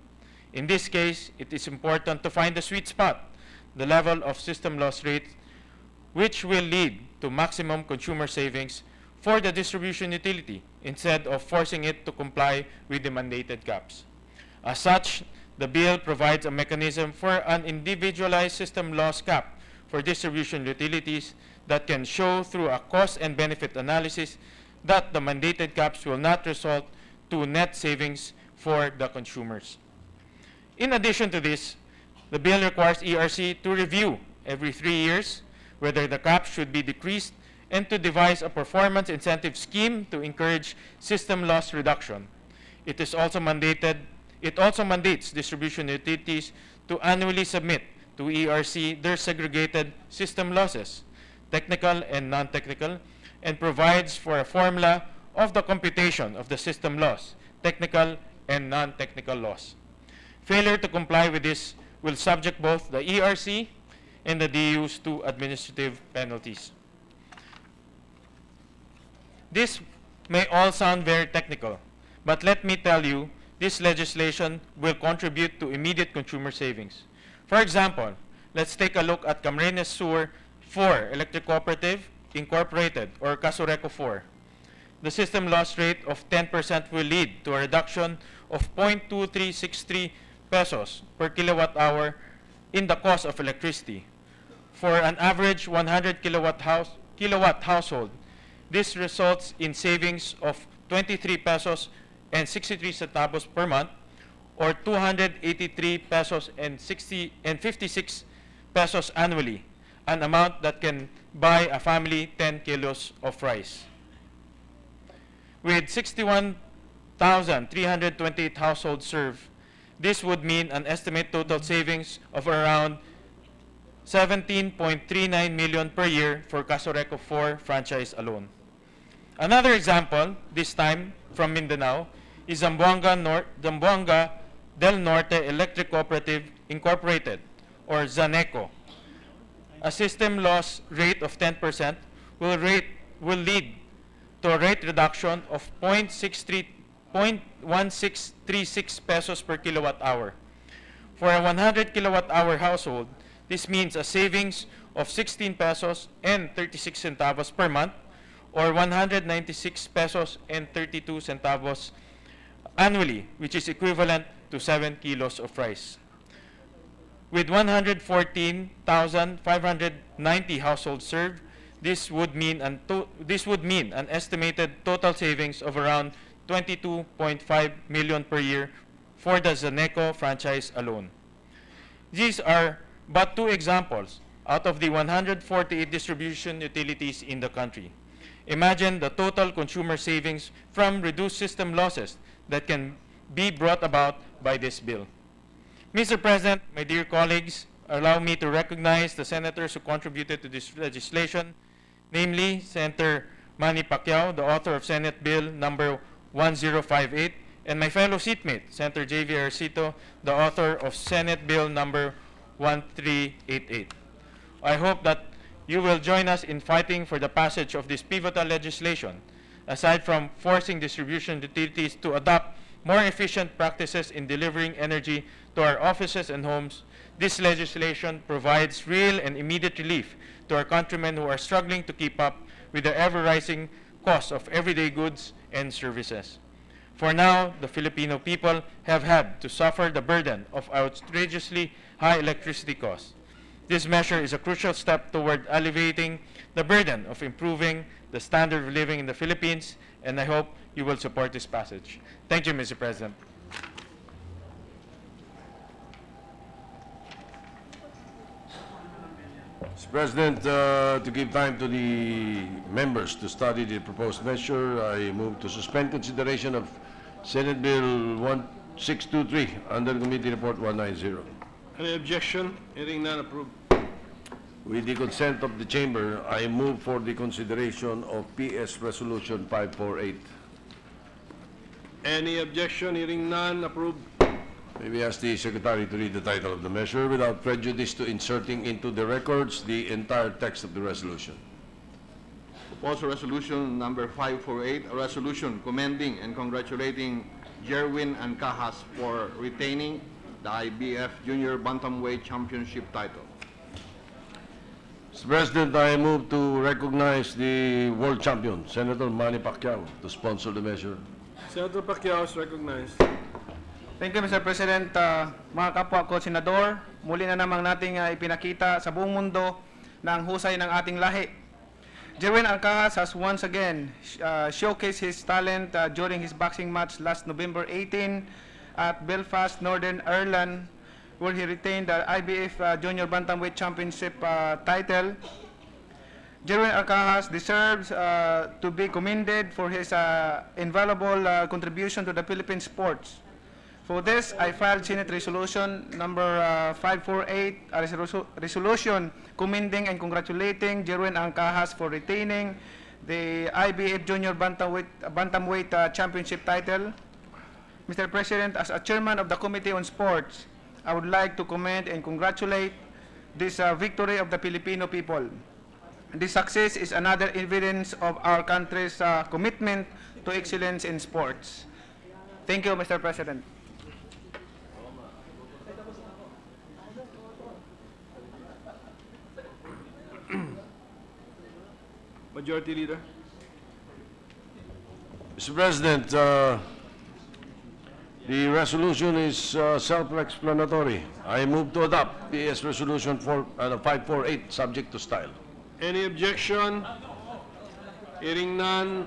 In this case, it is important to find the sweet spot, the level of system loss rate, which will lead to maximum consumer savings for the distribution utility instead of forcing it to comply with the mandated caps. As such, the bill provides a mechanism for an individualized system loss cap for distribution utilities that can show through a cost and benefit analysis that the mandated caps will not result to net savings for the consumers. In addition to this, the bill requires ERC to review every 3 years whether the cap should be decreased and to devise a performance incentive scheme to encourage system loss reduction. It also mandates distribution utilities to annually submit to ERC their segregated system losses, technical and non-technical, and provides for a formula of the computation of the system loss, technical and non-technical loss. Failure to comply with this will subject both the ERC and the DUs to administrative penalties. This may all sound very technical, but let me tell you, this legislation will contribute to immediate consumer savings. For example, let's take a look at Camarines Sur 4 Electric Cooperative Incorporated, or Casureco 4. The system loss rate of 10% will lead to a reduction of 0.2363 pesos per kilowatt hour in the cost of electricity. For an average 100 kilowatt household, this results in savings of 23 pesos and 63 centavos per month, or 283 pesos and 56 pesos annually, an amount that can buy a family 10 kilos of rice. With 61,328 households served, this would mean an estimated total savings of around 17.39 million per year for Casureco 4 franchise alone. Another example, this time from Mindanao, is Zamboanga del Norte Electric Cooperative Incorporated, or ZANECO. A system loss rate of 10% will lead to a rate reduction of 0.1636 pesos per kilowatt hour. For a 100 kilowatt hour household, this means a savings of 16 pesos and 36 centavos per month, or 196 pesos and 32 centavos annually, which is equivalent to 7 kilos of rice. With 114,590 households served, this would mean an estimated total savings of around 22.5 million per year for the ZANECO franchise alone. These are but two examples out of the 148 distribution utilities in the country. Imagine the total consumer savings from reduced system losses that can be brought about by this bill. Mr. President, my dear colleagues, allow me to recognize the senators who contributed to this legislation, namely Senator Manny Pacquiao, the author of Senate Bill number 1058, and my fellow seatmate, Senator J.V. Arcito, the author of Senate Bill number 1388. I hope that you will join us in fighting for the passage of this pivotal legislation. Aside from forcing distribution utilities to adopt more efficient practices in delivering energy to our offices and homes, this legislation provides real and immediate relief to our countrymen who are struggling to keep up with the ever-rising cost of everyday goods and services. For now, the Filipino people have had to suffer the burden of outrageously high electricity costs. This measure is a crucial step toward alleviating the burden of improving the standard of living in the Philippines, and I hope you will support this passage. Thank you, Mr. President. Mr. President, to give time to the members to study the proposed measure, I move to suspend consideration of Senate Bill 1623 under Committee Report 190. Any objection? Hearing none, approved. With the consent of the Chamber, I move for the consideration of PS Resolution 548. Any objection? Hearing none, approved. May we ask the Secretary to read the title of the measure without prejudice to inserting into the records the entire text of the resolution. Proposed resolution number 548, a resolution commending and congratulating Jerwin and Kahas for retaining the IBF Junior Bantamweight Championship title. Mr. President, I move to recognize the world champion, Senator Manny Pacquiao, to sponsor the measure. Senator Pacquiao is recognized. Thank you, Mr. President. Mga kapwa ko, Senador, muli na namang nating ipinakita sa buong mundo na ang husay ng ating lahi. Jerwin Alcaraz has once again showcased his talent during his boxing match last November 18 at Belfast, Northern Ireland, where he retained the IBF Junior Bantamweight Championship title. Jerwin Alcaraz deserves to be commended for his invaluable contribution to the Philippine sports. For this, I filed Senate Resolution number 548, a resolution commending and congratulating Jerwin Alcaraz for retaining the IBF Junior Bantamweight Championship title. Mr. President, as a chairman of the Committee on Sports, I would like to commend and congratulate this victory of the Filipino people. This success is another evidence of our country's commitment to excellence in sports. Thank you, Mr. President. Majority Leader. Mr. President, the resolution is self-explanatory. I move to adopt PS Resolution 548, subject to style. Any objection? Hearing none,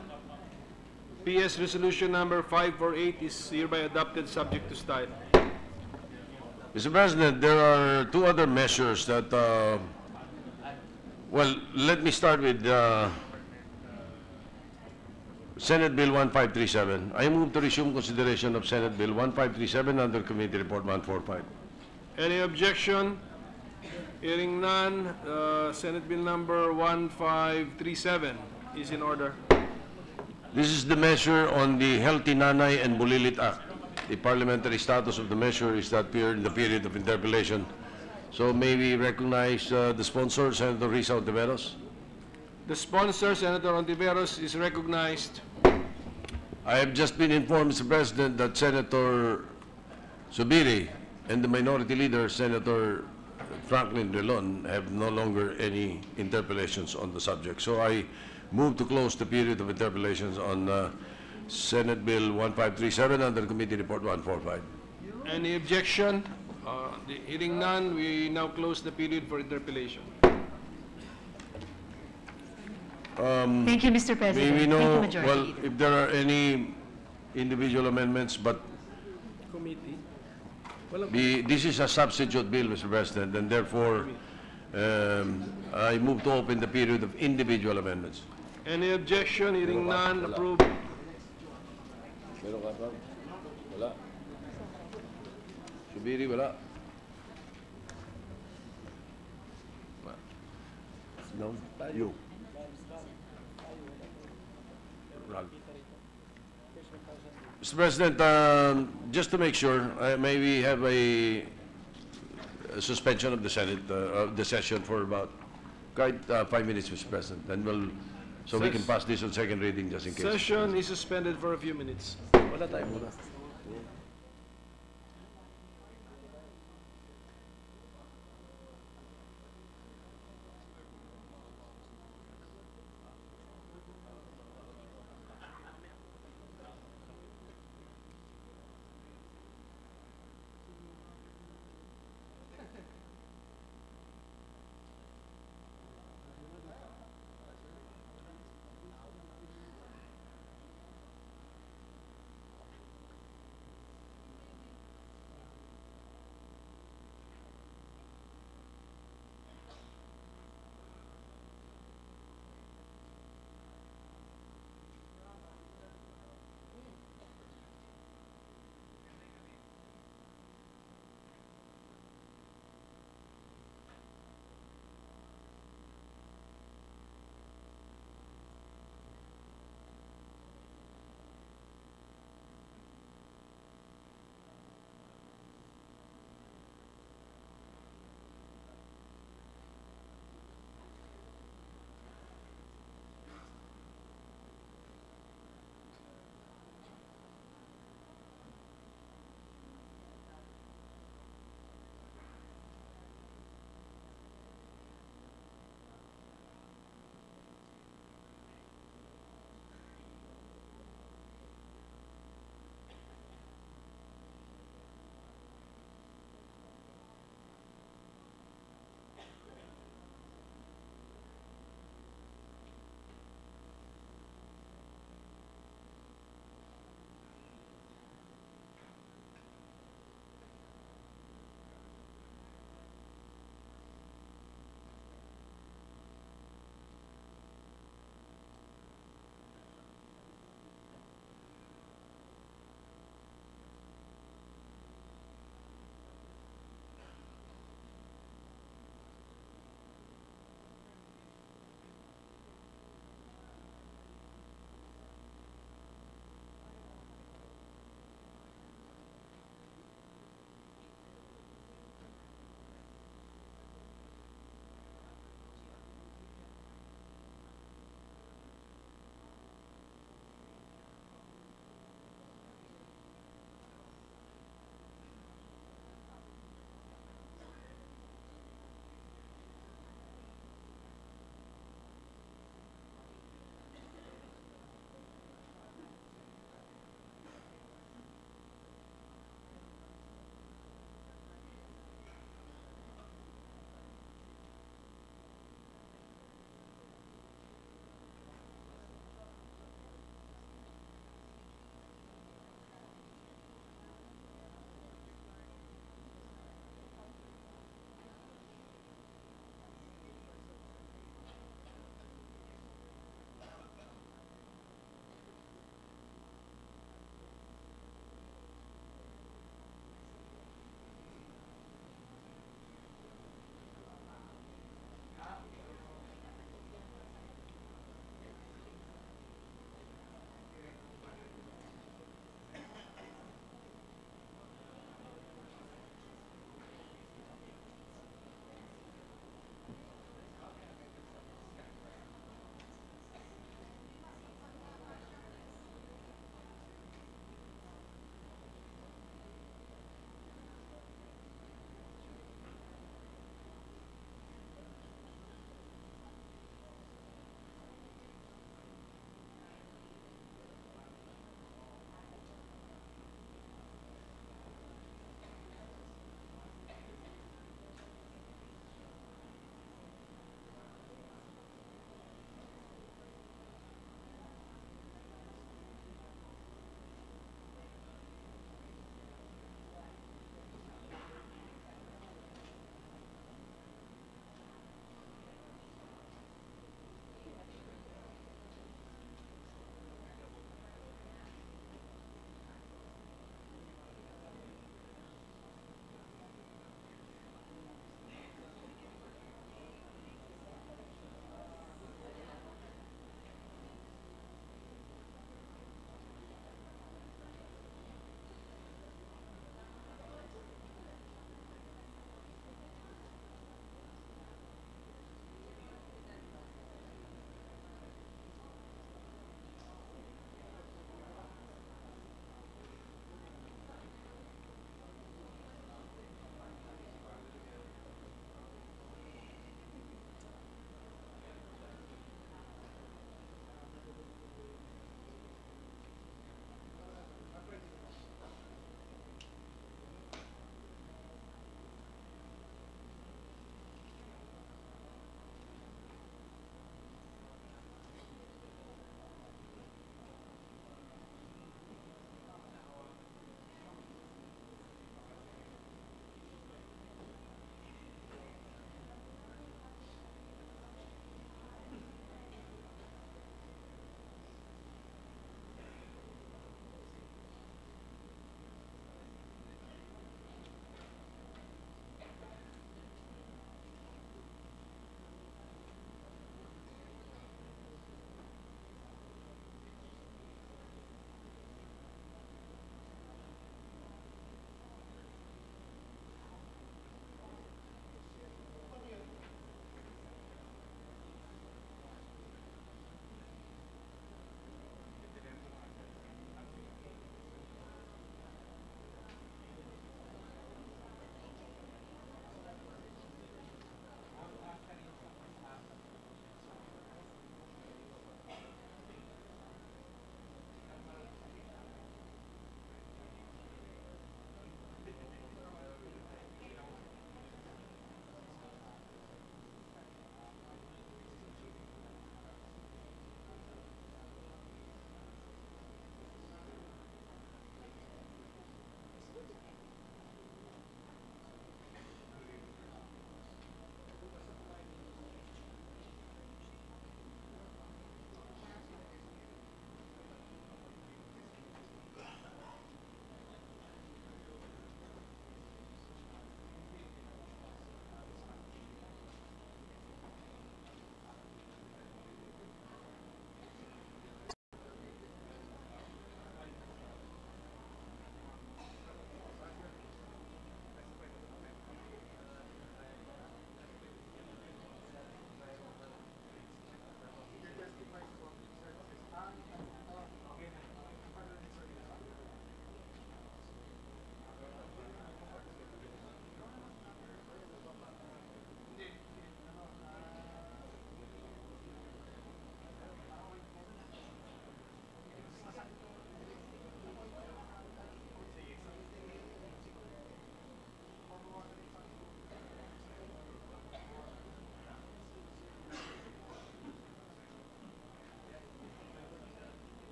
PS Resolution number 548 is hereby adopted subject to style. Mr. President, there are two other measures that, well, let me start with Senate Bill 1537. I move to resume consideration of Senate Bill 1537 under Committee Report 145. Any objection? Hearing none, Senate Bill number 1537 is in order. This is the measure on the Healthy Nanay and Bulilit Act. The parliamentary status of the measure is that in the period of interpellation. So may we recognize the sponsor, Senator Risa Ontiveros? The sponsor, Senator Ontiveros, is recognized. I have just been informed, Mr. President, that Senator Zubiri and the Minority Leader, Senator Franklin Relon, have no longer any interpellations on the subject. So I move to close the period of interpellations on Senate Bill 1537 under Committee Report 145. Any objection? Hearing none, we now close the period for interpellation. Thank you, Mr. President. May we know, Thank you, Majority well, Leader. if there are any individual amendments, but Committee. this is a substitute bill, Mr. President, and therefore I move to open the period of individual amendments. Any objection? Hearing none, approved. Wala. Subiri, wala. No, you. Mr. President, just to make sure, may we have a suspension of the Senate, of the session for about 5 minutes, Mr. President, and so we can pass this on second reading just in case. Session is suspended for a few minutes. Wala tayo muna.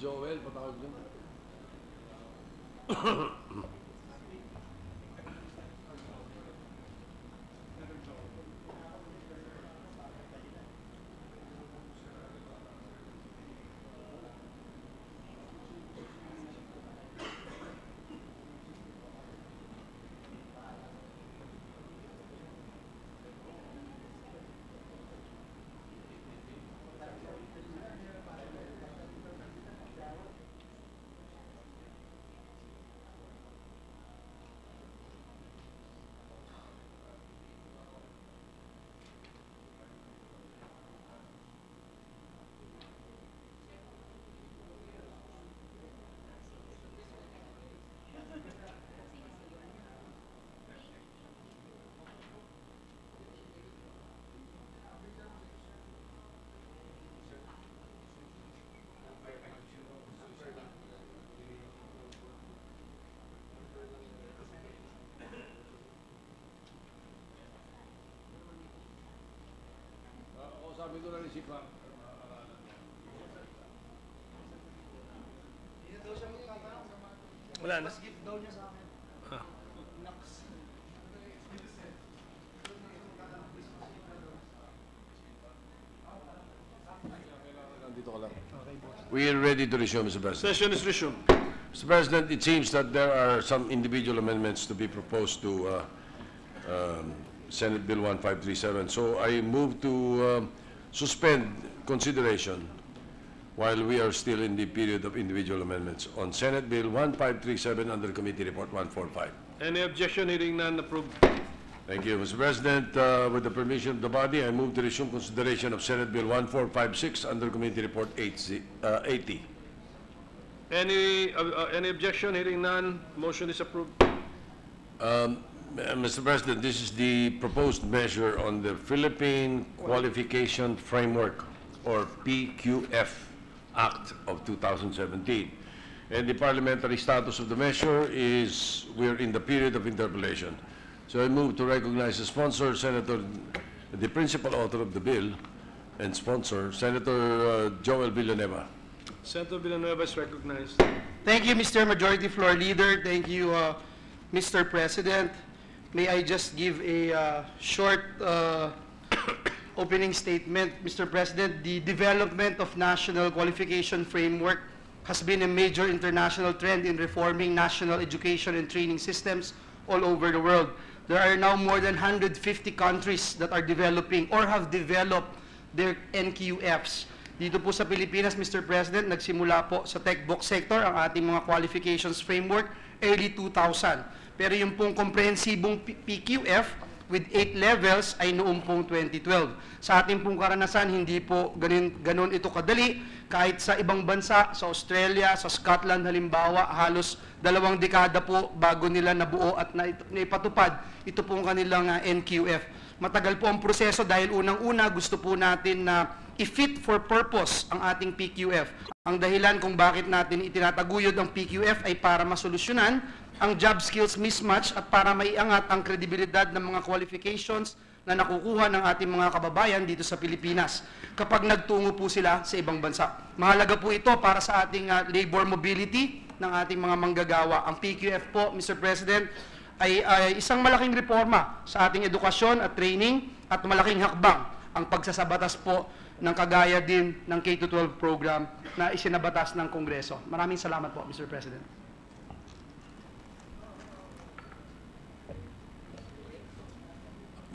Joel, patawag din. Sabi ko na rin si Pa. Wala na. We are ready to resume, Mr. President. Session is resumed. Mr. President, it seems that there are some individual amendments to be proposed to Senate Bill 1537. So I move to suspend consideration while we are still in the period of individual amendments on Senate Bill 1537 under Committee Report 145. Any objection? Hearing none, approved. Thank you, Mr. President. With the permission of the body, I move to resume consideration of Senate Bill 1456 under Committee Report 80. Any objection? Hearing none, motion is approved. Mr. President, this is the proposed measure on the Philippine Qualification Framework, or PQF Act of 2017. And the parliamentary status of the measure is we're in the period of interpellation. So I move to recognize the sponsor, the principal author of the bill and sponsor, Senator Joel Villanueva. Senator Villanueva is recognized. Thank you, Mr. Majority Floor Leader. Thank you, Mr. President. May I just give a short opening statement, Mr. President? The development of national qualification framework has been a major international trend in reforming national education and training systems all over the world. There are now more than 150 countries that are developing or have developed their NQFs. Dito po sa Pilipinas, Mr. President, nagsimula po sa tech box sector ang ating mga qualifications framework early 2000. Pero yung pong komprehensibong PQF with 8 levels ay noong pong 2012. Sa ating pong karanasan, hindi po ganun ito kadali. Kahit sa ibang bansa, sa Australia, sa Scotland halimbawa, halos 2 dekada po bago nila nabuo at naipatupad ito pong kanilang NQF. Matagal po ang proseso dahil unang-una gusto po natin na i-fit for purpose ang ating PQF. Ang dahilan kung bakit natin itinataguyod ang PQF ay para masolusyonan ang job skills mismatch at para maiangat ang kredibilidad ng mga qualifications na nakukuha ng ating mga kababayan dito sa Pilipinas kapag nagtungo po sila sa ibang bansa. Mahalaga po ito para sa ating labor mobility ng ating mga manggagawa. Ang PQF po, Mr. President, ay isang malaking reforma sa ating edukasyon at training at malaking hakbang ang pagsasabatas po ng kagaya din ng K-12 program na isinabatas ng Kongreso. Maraming salamat po, Mr. President.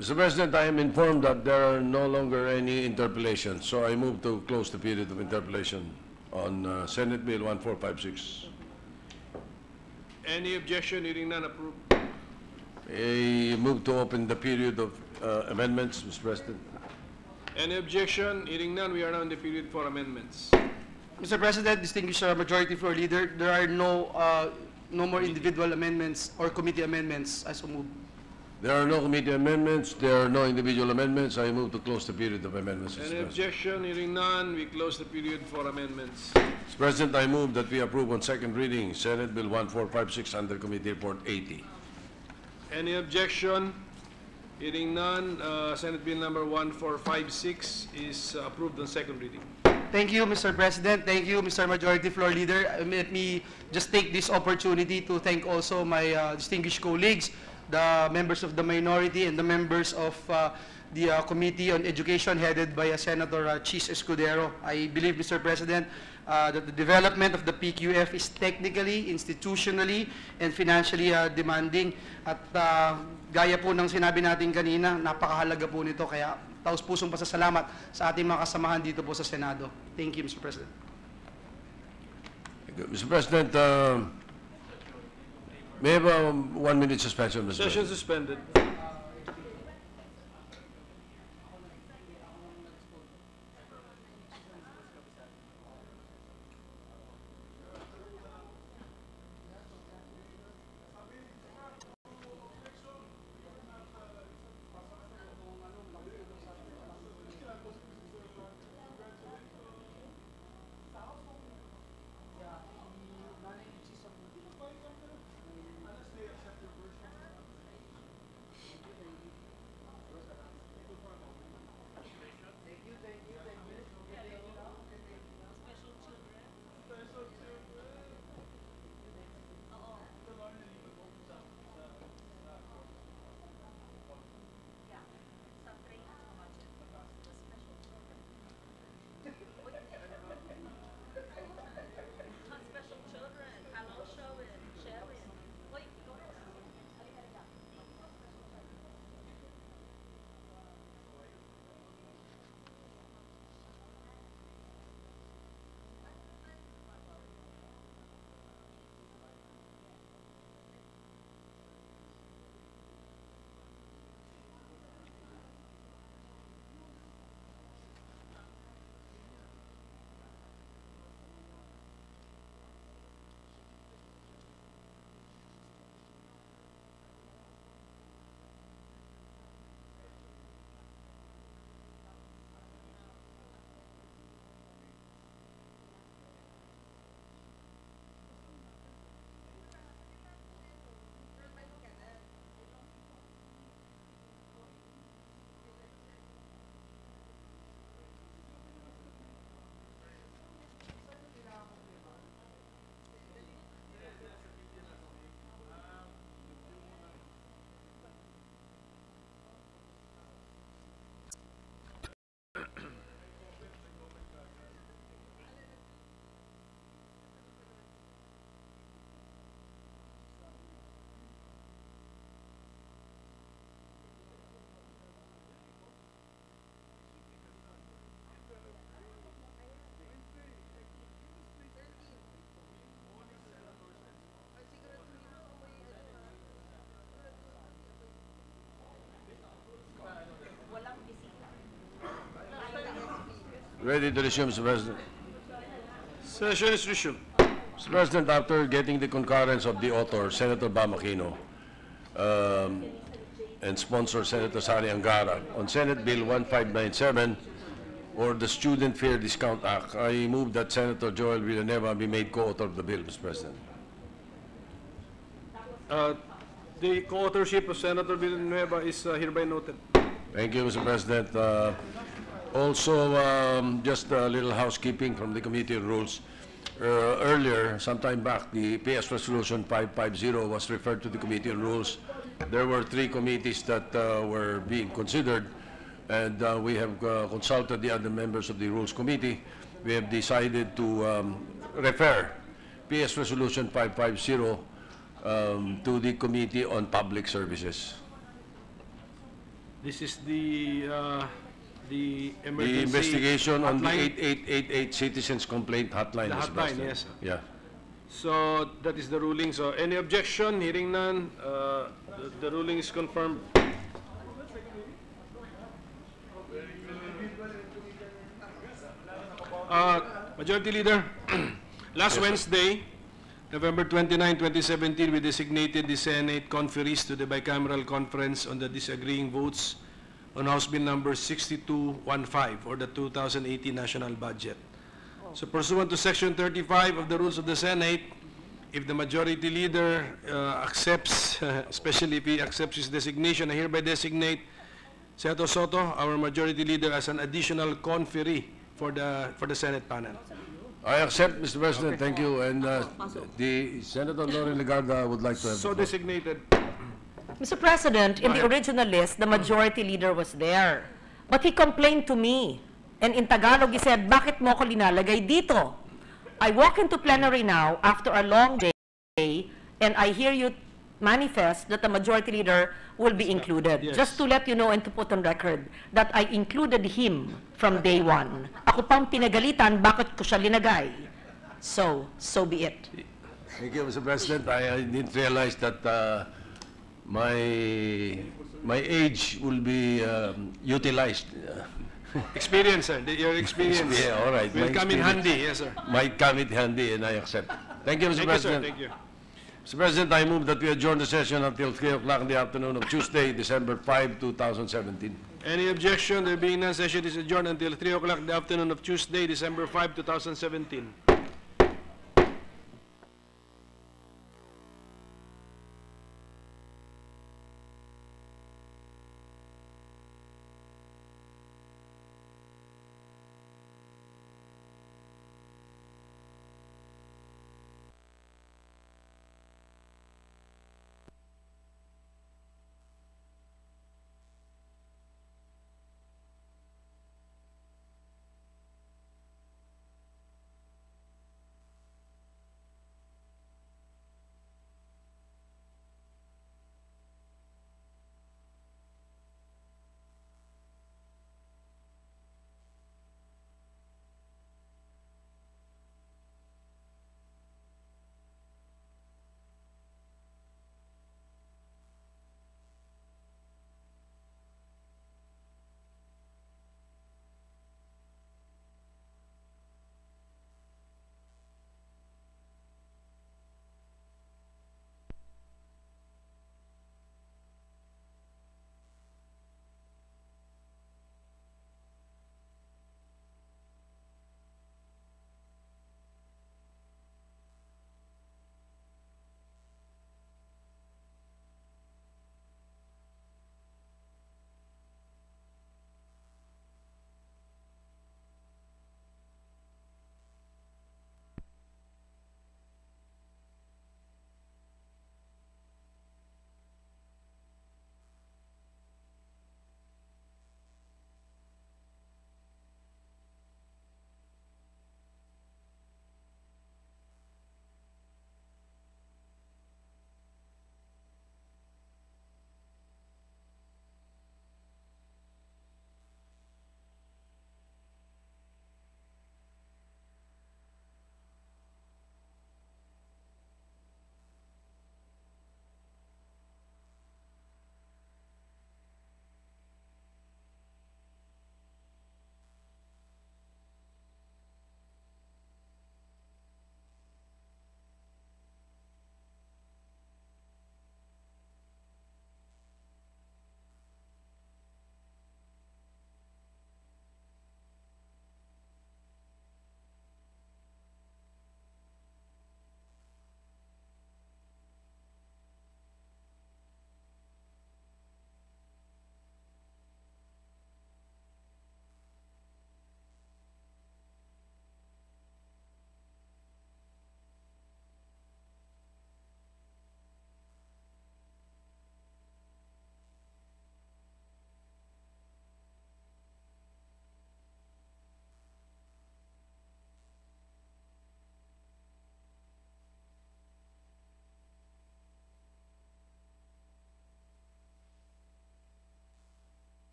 Mr. President, I am informed that there are no longer any interpellations, so I move to close the period of interpellation on Senate Bill 1456. Any objection? Hearing none, approved. I move to open the period of amendments, Mr. President. Any objection? Hearing none, we are now in the period for amendments. Mr. President, distinguished Majority Floor Leader, there are no more individual amendments or committee amendments. I so move. There are no committee amendments. There are no individual amendments. I move to close the period of amendments, Mr. Any President. objection? Hearing none, we close the period for amendments. Mr. President, I move that we approve on second reading Senate Bill 1456 under Committee Report 80. Any objection? Hearing none, Senate Bill number 1456 is approved on second reading. Thank you, Mr. President. Thank you, Mr. Majority Floor Leader. Let me just take this opportunity to thank also my distinguished colleagues, the members of the minority and the members of the Committee on Education headed by Senator Chis Escudero. I believe, Mr. President, that the development of the PQF is technically, institutionally, and financially demanding. At gaya po ng sinabi natin kanina, napakahalaga po nito. Kaya taus-pusong pasasalamat sa ating mga kasamahan dito po sa Senado. Thank you, Mr. President. Mr. President, may I have a 1-minute suspension, Mr. Session President? suspended. Ready to resume, Mr. President. Session is resumed. Mr. President, after getting the concurrence of the author, Senator Bam Aquino, and sponsor Senator Sani Angara, on Senate Bill 1597, or the Student Fare Discount Act, I move that Senator Joel Villanueva be made co-author of the bill, Mr. President. The co-authorship of Senator Villanueva is hereby noted. Thank you, Mr. President. Also, just a little housekeeping from the Committee on Rules. Earlier, sometime back, the PS Resolution 550 was referred to the Committee on Rules. There were 3 committees that were being considered, and we have consulted the other members of the Rules Committee. We have decided to refer PS Resolution 550 to the Committee on Public Services. This is the emergency The investigation on the hotline. 8888 Citizens Complaint Hotline. The Mr. hotline, President. yes, sir. Yeah. So that is the ruling. So any objection? Hearing none, the ruling is confirmed. Majority Leader, last Wednesday, November 29, 2017, we designated the Senate conferees to the bicameral conference on the disagreeing votes on House Bill number 6215 for the 2018 national budget. So pursuant to Section 35 of the Rules of the Senate, if the majority leader accepts, especially if he accepts his designation, I hereby designate Senator Soto, our majority leader, as an additional conferee for the Senate panel. I accept, Mr. President. Thank you. And the Senator Loren Legarda would like to have So the floor. designated. Mr. President, in the original list, the majority leader was there. But he complained to me. And in Tagalog, he said, bakit mo ko linalagay dito? I walk into plenary now after a long day, and I hear you manifest that the majority leader will be included. Yes. Just to let you know and to put on record that I included him from day one. Ako pang pinagalitan, bakit ko siya linagay? So be it. Thank you, Mr. President. I didn't realize that my age will be utilized. Experience, sir. Your experience Yeah, all right. will My come in experience handy. Yes, sir. Might come in handy, and I accept. Thank you, Mr. Thank you, sir. President. Thank you. Mr. President, I move that we adjourn the session until 3 o'clock in the afternoon of Tuesday, December 5, 2017. Any objection? There being none, session is adjourned until 3 o'clock in the afternoon of Tuesday, December 5, 2017.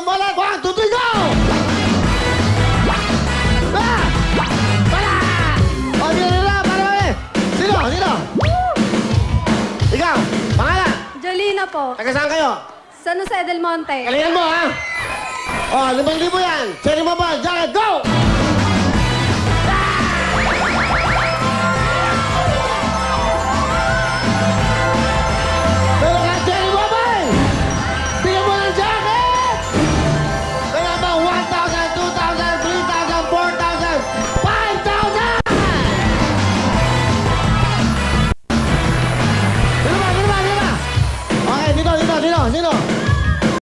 isang bola. 1, 2, 3, go! Ah! Para! O, nila, para kami. Sino? Ikaw, pangalan? Jolina po. Taga saan kayo? San Jose del Monte. Galingan mo, ha? O, 5,000 yan. Sharing mo ba? Jacket, go!